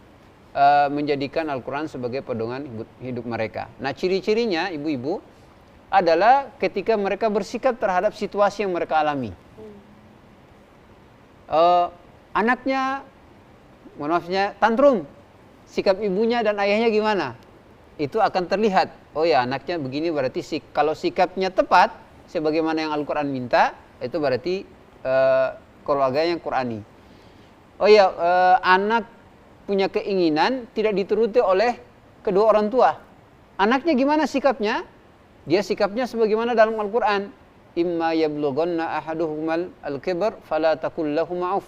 menjadikan Al-Quran sebagai pedoman hidup mereka. Nah, ciri-cirinya ibu-ibu adalah ketika mereka bersikap terhadap situasi yang mereka alami. Anaknya, maafnya, tantrum, sikap ibunya dan ayahnya gimana? Itu akan terlihat. Oh ya, anaknya begini, berarti kalau sikapnya tepat sebagaimana yang Al-Quran minta, itu berarti keluarga yang Qur'ani. Oh ya, anak punya keinginan tidak dituruti oleh kedua orang tua. Anaknya gimana sikapnya? Dia sikapnya sebagaimana dalam Al-Quran. Imma yablughanna ahaduhumal al-kibar fala taqul lahum ma'uf.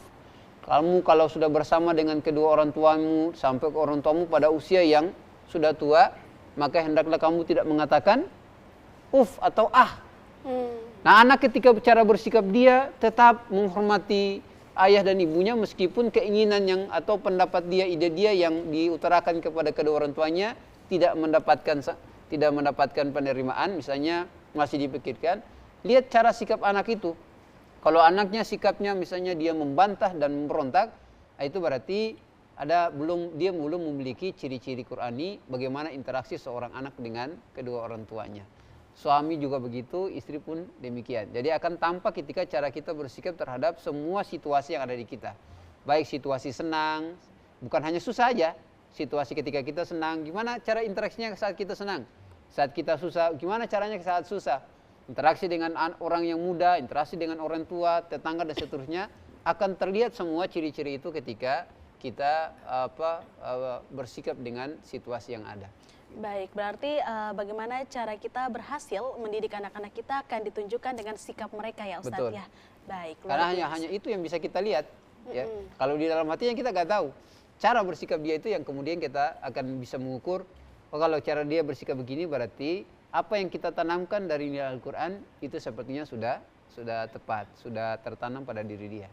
Kamu kalau sudah bersama dengan kedua orang tuamu sampai ke orang tuamu pada usia yang sudah tua, maka hendaklah kamu tidak mengatakan uf atau ah. Nah, anak ketika cara bersikap dia tetap menghormati ayah dan ibunya meskipun keinginan yang atau pendapat dia, ide dia yang diutarakan kepada kedua orang tuanya tidak mendapatkan penerimaan, misalnya masih dipikirkan. Lihat cara sikap anak itu. Kalau anaknya sikapnya misalnya dia membantah dan memberontak, itu berarti dia belum memiliki ciri-ciri Qur'ani bagaimana interaksi seorang anak dengan kedua orang tuanya. Suami juga begitu, istri pun demikian. Jadi akan tampak ketika cara kita bersikap terhadap semua situasi yang ada di kita. Baik situasi senang, bukan hanya susah aja. Situasi ketika kita senang, gimana cara interaksinya saat kita senang? Saat kita susah, gimana caranya saat susah? Interaksi dengan orang yang muda, interaksi dengan orang tua, tetangga dan seterusnya, akan terlihat semua ciri-ciri itu ketika kita bersikap dengan situasi yang ada. Baik, berarti bagaimana cara kita berhasil mendidik anak-anak kita akan ditunjukkan dengan sikap mereka ya Ustadz. Betul. Ya. Baik. Karena hanya itu yang bisa kita lihat. Ya. Kalau di dalam hatinya kita nggak tahu. Cara bersikap dia itu yang kemudian kita akan bisa mengukur. Oh, kalau cara dia bersikap begini berarti apa yang kita tanamkan dari nilai Al-Quran itu sepertinya sudah sudah tepat, sudah tertanam pada diri dia.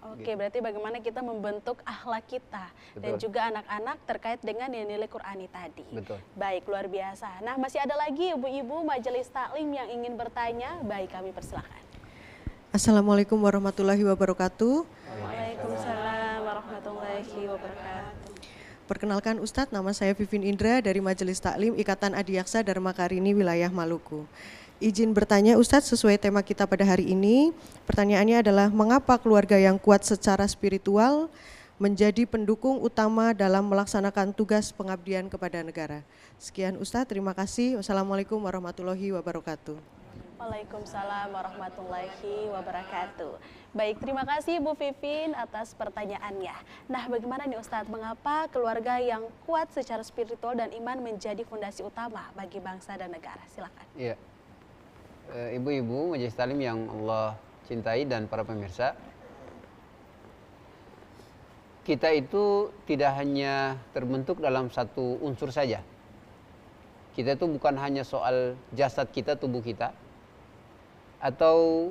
Oke, berarti bagaimana kita membentuk akhlak kita dan Betul. juga anak-anak terkait dengan nilai Qur'ani tadi. Betul. Baik, luar biasa. Nah, masih ada lagi ibu-ibu majelis taklim yang ingin bertanya. Baik, kami persilakan. Assalamualaikum warahmatullahi wabarakatuh. Waalaikumsalam warahmatullahi wabarakatuh. Perkenalkan Ustadz, nama saya Vivin Indra dari Majelis Taklim Ikatan Adiaksa Dharma Karini Wilayah Maluku. Izin bertanya Ustadz, sesuai tema kita pada hari ini, pertanyaannya adalah mengapa keluarga yang kuat secara spiritual menjadi pendukung utama dalam melaksanakan tugas pengabdian kepada negara? Sekian Ustadz, terima kasih. Wassalamualaikum warahmatullahi wabarakatuh. Waalaikumsalam warahmatullahi wabarakatuh. Baik, terima kasih Bu Vivin atas pertanyaannya. Nah, bagaimana nih Ustadz, mengapa keluarga yang kuat secara spiritual dan iman menjadi fondasi utama bagi bangsa dan negara? Silakan. Iya. Ibu-ibu majelis taklim yang Allah cintai dan para pemirsa, kita itu tidak hanya terbentuk dalam satu unsur saja. Kita itu bukan hanya soal jasad kita, tubuh kita, atau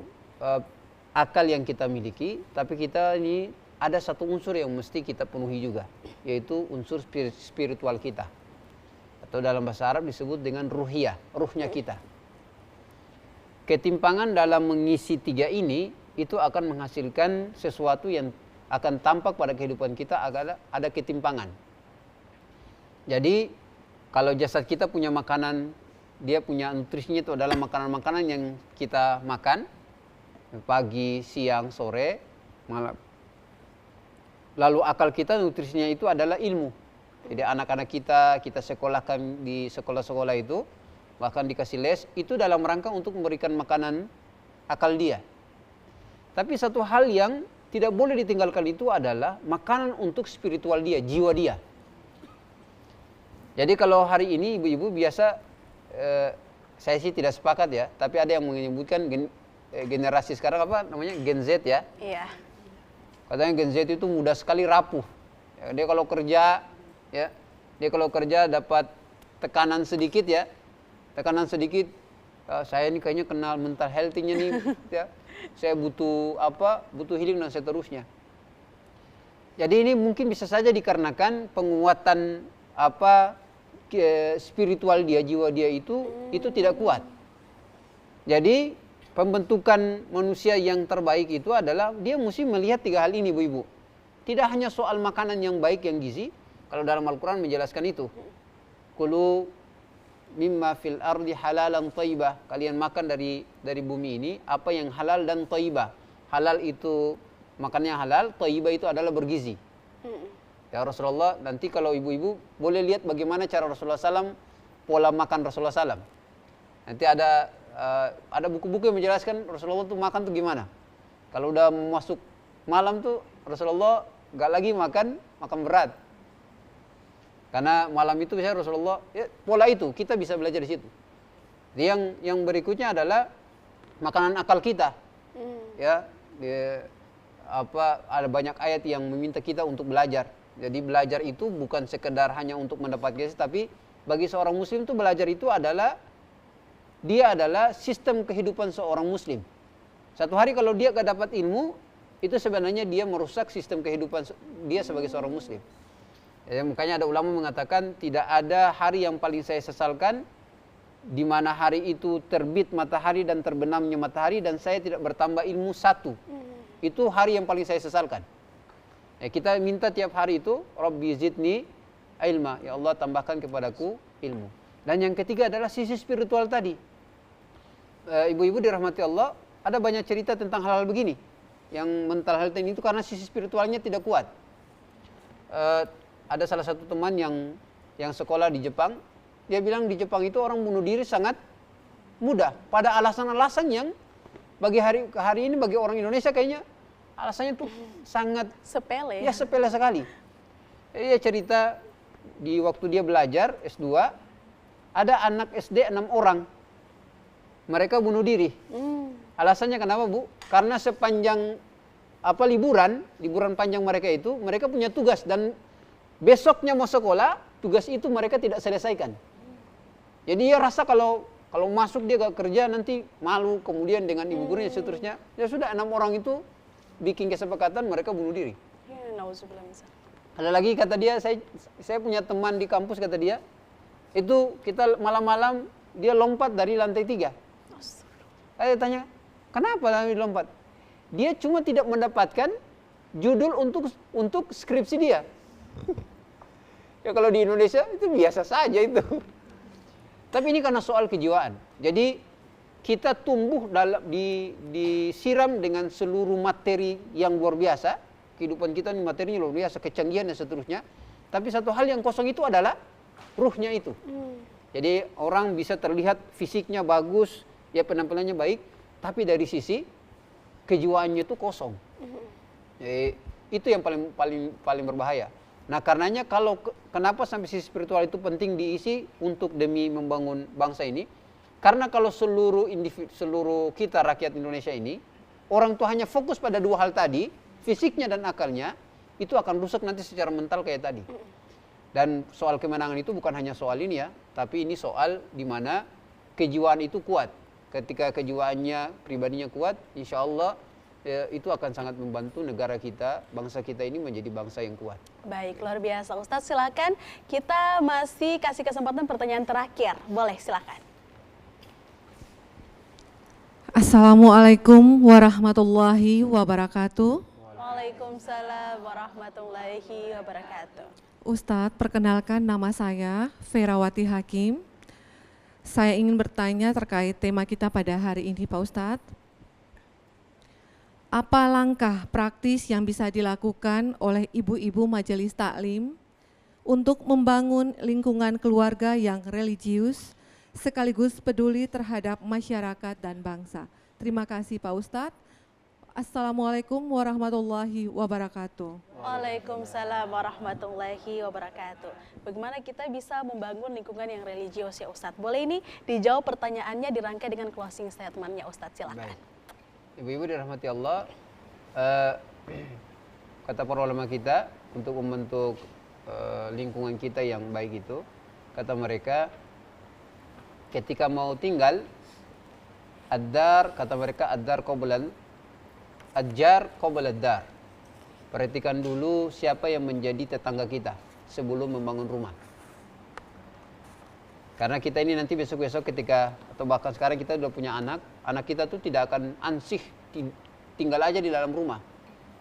akal yang kita miliki, tapi kita ini ada satu unsur yang mesti kita penuhi juga, yaitu unsur spiritual kita, atau dalam bahasa Arab disebut dengan ruhiyah, ruhnya kita. Ketimpangan dalam mengisi tiga ini itu akan menghasilkan sesuatu yang akan tampak pada kehidupan kita, ada ketimpangan. Jadi kalau jasad kita punya makanan, dia punya nutrisinya itu adalah makanan-makanan yang kita makan pagi, siang, sore, malam. Lalu akal kita nutrisinya itu adalah ilmu. Jadi anak-anak kita sekolahkan di sekolah-sekolah itu, bahkan dikasih les, itu dalam rangka untuk memberikan makanan akal dia. Tapi satu hal yang tidak boleh ditinggalkan itu adalah makanan untuk spiritual dia, jiwa dia. Jadi kalau hari ini ibu-ibu biasa, saya sih tidak sepakat ya, tapi ada yang menyebutkan generasi sekarang apa namanya, Gen Z ya. Iya. Katanya Gen Z itu mudah sekali rapuh. Dia kalau kerja, ya, dia kalau kerja dapat tekanan sedikit ya, saya ini kayaknya kenal mental health-nya nih, ya. Saya butuh healing dan seterusnya. Jadi ini mungkin bisa saja dikarenakan penguatan spiritual dia, jiwa dia itu tidak kuat. Jadi pembentukan manusia yang terbaik itu adalah dia mesti melihat tiga hal ini, ibu-ibu. Tidak hanya soal makanan yang baik, yang gizi. Kalau dalam Al-Quran menjelaskan itu, kulu mimma fil ardi halalan thayyibah. Kalian makan dari bumi ini apa yang halal dan thayyibah. Halal itu makannya halal, thayyibah itu adalah bergizi. Ya Rasulullah, nanti kalau ibu-ibu boleh lihat bagaimana cara Rasulullah SAW, pola makan Rasulullah SAW. Nanti ada buku-buku yang menjelaskan Rasulullah tuh makan tuh gimana. Kalau udah masuk malam tuh Rasulullah gak lagi makan berat. Karena malam itu biasanya Rasulullah, ya, pola itu kita bisa belajar di situ. Yang berikutnya adalah makanan akal kita. Ya, ada banyak ayat yang meminta kita untuk belajar. Jadi belajar itu bukan sekedar hanya untuk mendapat gaji, tapi bagi seorang muslim itu belajar itu adalah sistem kehidupan seorang muslim. Satu hari kalau dia gak dapat ilmu, itu sebenarnya dia merusak sistem kehidupan dia sebagai seorang muslim. Ya, makanya ada ulama mengatakan tidak ada hari yang paling saya sesalkan di mana hari itu terbit matahari dan terbenamnya matahari dan saya tidak bertambah ilmu satu. Itu hari yang paling saya sesalkan. Ya, kita minta tiap hari itu, Rabbi zidni ilma, ya Allah tambahkan kepadaku ilmu. Dan yang ketiga adalah sisi spiritual tadi. Ibu-ibu dirahmati Allah, ada banyak cerita tentang hal-hal begini. Yang mental health ini itu karena sisi spiritualnya tidak kuat. Ada salah satu teman yang sekolah di Jepang, dia bilang di Jepang itu orang bunuh diri sangat mudah. Pada alasan-alasan yang bagi hari ini bagi orang Indonesia kayaknya alasannya tuh sangat sepele. Ya sepele sekali. Dia cerita di waktu dia belajar S2, ada anak SD 6 orang. Mereka bunuh diri. Alasannya kenapa, Bu? Karena sepanjang liburan panjang mereka itu, mereka punya tugas dan besoknya mau sekolah, tugas itu mereka tidak selesaikan. Jadi dia rasa kalau Kalau masuk dia gak kerja nanti malu, kemudian dengan ibu gurunya seterusnya. Ya sudah 6 orang itu bikin kesepakatan mereka bunuh diri. Nauzubillah min dzalik. Ada lagi kata dia, saya punya teman di kampus kata dia, itu kita malam-malam dia lompat dari lantai 3. Saya tanya, kenapa dia lompat? Dia cuma tidak mendapatkan judul untuk skripsi dia. Ya kalau di Indonesia itu biasa saja itu. Tapi ini karena soal kejiwaan. Jadi kita tumbuh disiram dengan seluruh materi yang luar biasa. Kehidupan kita ini materinya luar biasa, kecanggihan dan seterusnya. Tapi satu hal yang kosong itu adalah ruhnya itu. Jadi orang bisa terlihat fisiknya bagus, ya penampilannya baik, tapi dari sisi kejiwaannya itu kosong. Jadi, itu yang paling berbahaya. Nah karenanya kenapa sampai sisi spiritual itu penting diisi untuk demi membangun bangsa ini? Karena kalau seluruh kita rakyat Indonesia ini, orang tuh hanya fokus pada 2 hal tadi, fisiknya dan akalnya, itu akan rusak nanti secara mental kayak tadi. Dan soal kemenangan itu bukan hanya soal ini ya, tapi ini soal di mana kejiwaan itu kuat. Ketika kejiwaannya, pribadinya kuat, insya Allah ya, itu akan sangat membantu negara kita, bangsa kita ini menjadi bangsa yang kuat. Baik, luar biasa. Ustadz silakan, kita masih kasih kesempatan pertanyaan terakhir. Boleh, silakan. Assalamualaikum warahmatullahi wabarakatuh. Waalaikumsalam warahmatullahi wabarakatuh. Ustadz, perkenalkan nama saya Ferawati Hakim. Saya ingin bertanya terkait tema kita pada hari ini, Pak Ustadz. Apa langkah praktis yang bisa dilakukan oleh ibu-ibu majelis taklim untuk membangun lingkungan keluarga yang religius sekaligus peduli terhadap masyarakat dan bangsa? Terima kasih Pak Ustadz. Assalamualaikum warahmatullahi wabarakatuh. Waalaikumsalam warahmatullahi wabarakatuh. Bagaimana kita bisa membangun lingkungan yang religius ya Ustadz? Boleh ini dijawab pertanyaannya dirangkai dengan closing statement-nya Ustadz, silakan. Baik. Ibu-ibu dirahmati Allah, kata para ulama kita untuk membentuk lingkungan kita yang baik itu, kata mereka ketika mau tinggal, kata mereka ad-dar qoblal Ajar qobaladar. Perhatikan dulu siapa yang menjadi tetangga kita sebelum membangun rumah. Karena kita ini nanti besok-besok ketika, atau bahkan sekarang kita sudah punya anak kita tuh tidak akan ansih tinggal aja di dalam rumah.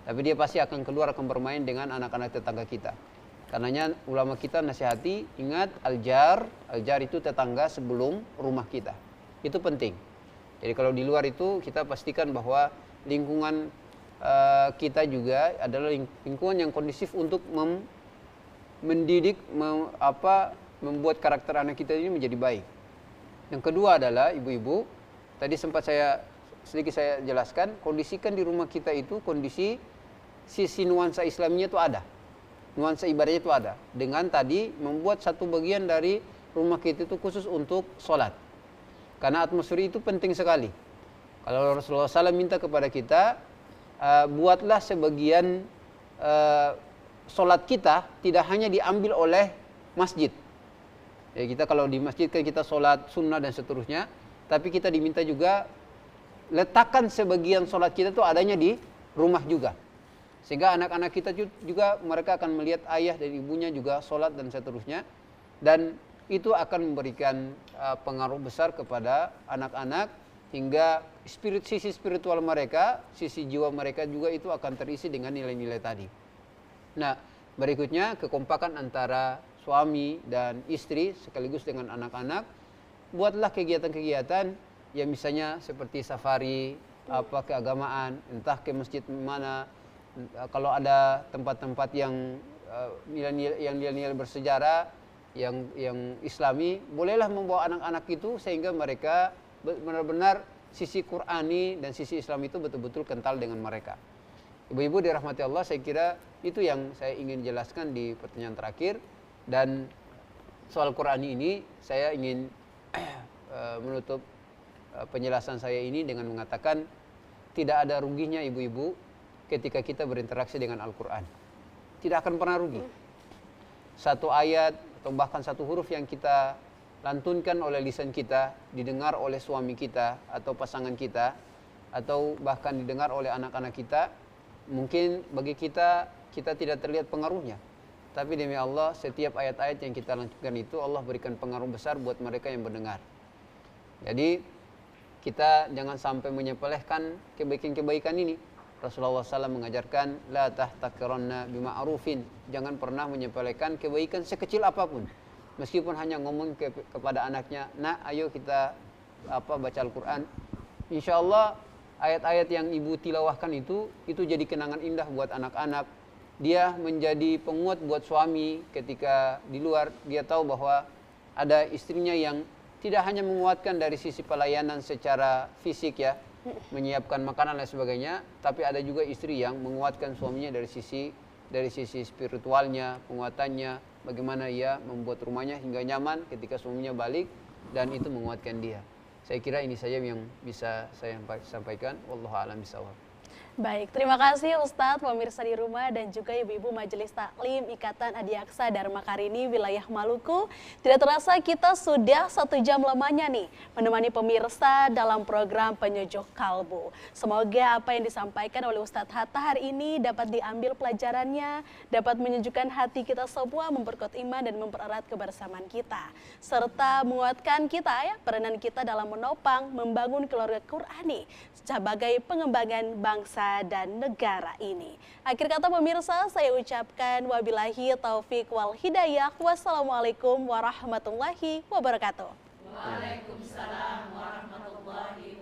Tapi dia pasti akan keluar, akan bermain dengan anak-anak tetangga kita. Karenanya ulama kita nasihati, ingat aljar itu tetangga sebelum rumah kita. Itu penting. Jadi kalau di luar itu kita pastikan bahwa lingkungan kita juga adalah lingkungan yang kondusif untuk mendidik, membuat karakter anak kita ini menjadi baik. Yang kedua adalah ibu-ibu, tadi sempat sedikit saya jelaskan, kondisikan di rumah kita itu kondisi sisi nuansa Islamnya itu ada, nuansa ibadahnya itu ada. Dengan tadi membuat satu bagian dari rumah kita itu khusus untuk sholat, karena atmosfer itu penting sekali. Kalau Rasulullah SAW minta kepada kita, buatlah sebagian sholat kita tidak hanya diambil oleh masjid. Ya, kita kalau di masjid kan kita sholat sunnah dan seterusnya, tapi kita diminta juga letakkan sebagian sholat kita itu adanya di rumah juga. Sehingga anak-anak kita juga mereka akan melihat ayah dan ibunya juga sholat dan seterusnya. Dan itu akan memberikan pengaruh besar kepada anak-anak, hingga sisi spiritual mereka, sisi jiwa mereka juga itu akan terisi dengan nilai-nilai tadi. Nah, berikutnya kekompakan antara suami dan istri sekaligus dengan anak-anak. Buatlah kegiatan-kegiatan yang misalnya seperti safari, keagamaan, entah ke masjid mana. Kalau ada tempat-tempat yang nilai-nilai bersejarah, yang islami, bolehlah membawa anak-anak itu sehingga mereka benar-benar sisi Qur'ani dan sisi Islam itu betul-betul kental dengan mereka. Ibu-ibu dirahmati Allah, saya kira itu yang saya ingin jelaskan di pertanyaan terakhir. Dan soal Qur'ani ini saya ingin menutup penjelasan saya ini dengan mengatakan tidak ada ruginya ibu-ibu ketika kita berinteraksi dengan Al-Quran. Tidak akan pernah rugi. Satu ayat atau bahkan satu huruf yang kita lantunkan oleh lisan kita, didengar oleh suami kita atau pasangan kita, atau bahkan didengar oleh anak-anak kita, mungkin bagi kita tidak terlihat pengaruhnya. Tapi demi Allah, setiap ayat-ayat yang kita lantunkan itu Allah berikan pengaruh besar buat mereka yang mendengar. Jadi kita jangan sampai menyepelekan kebaikan-kebaikan ini. Rasulullah SAW mengajarkan, la tahtakiranna bima'rufin. Jangan pernah menyepelekan kebaikan sekecil apapun. Meskipun hanya ngomong kepada anaknya, nak ayo kita baca Al-Quran. Insya Allah ayat-ayat yang ibu tilawahkan itu jadi kenangan indah buat anak-anak. Dia menjadi penguat buat suami ketika di luar. Dia tahu bahwa ada istrinya yang tidak hanya menguatkan dari sisi pelayanan secara fisik ya, menyiapkan makanan dan sebagainya, tapi ada juga istri yang menguatkan suaminya dari sisi spiritualnya, penguatannya, bagaimana ia membuat rumahnya hingga nyaman ketika suaminya balik, dan itu menguatkan dia. Saya kira ini saja yang bisa saya sampaikan. Wallahu a'lam bishawab. Baik, terima kasih Ustadz, pemirsa di rumah dan juga ibu-ibu Majelis Taklim Ikatan Adiaksa Dharma Karini wilayah Maluku. Tidak terasa kita sudah 1 jam lamanya nih menemani pemirsa dalam program Penyejuk Kalbu. Semoga apa yang disampaikan oleh Ustadz Hatta hari ini dapat diambil pelajarannya, dapat menyejukkan hati kita semua, memperkuat iman dan mempererat kebersamaan kita, serta menguatkan kita ya, peranan kita dalam menopang, membangun keluarga Qurani sebagai pengembangan bangsa dan negara ini. Akhir kata pemirsa, saya ucapkan wabillahi taufik wal hidayah. Wassalamualaikum warahmatullahi wabarakatuh. Waalaikumsalam warahmatullahi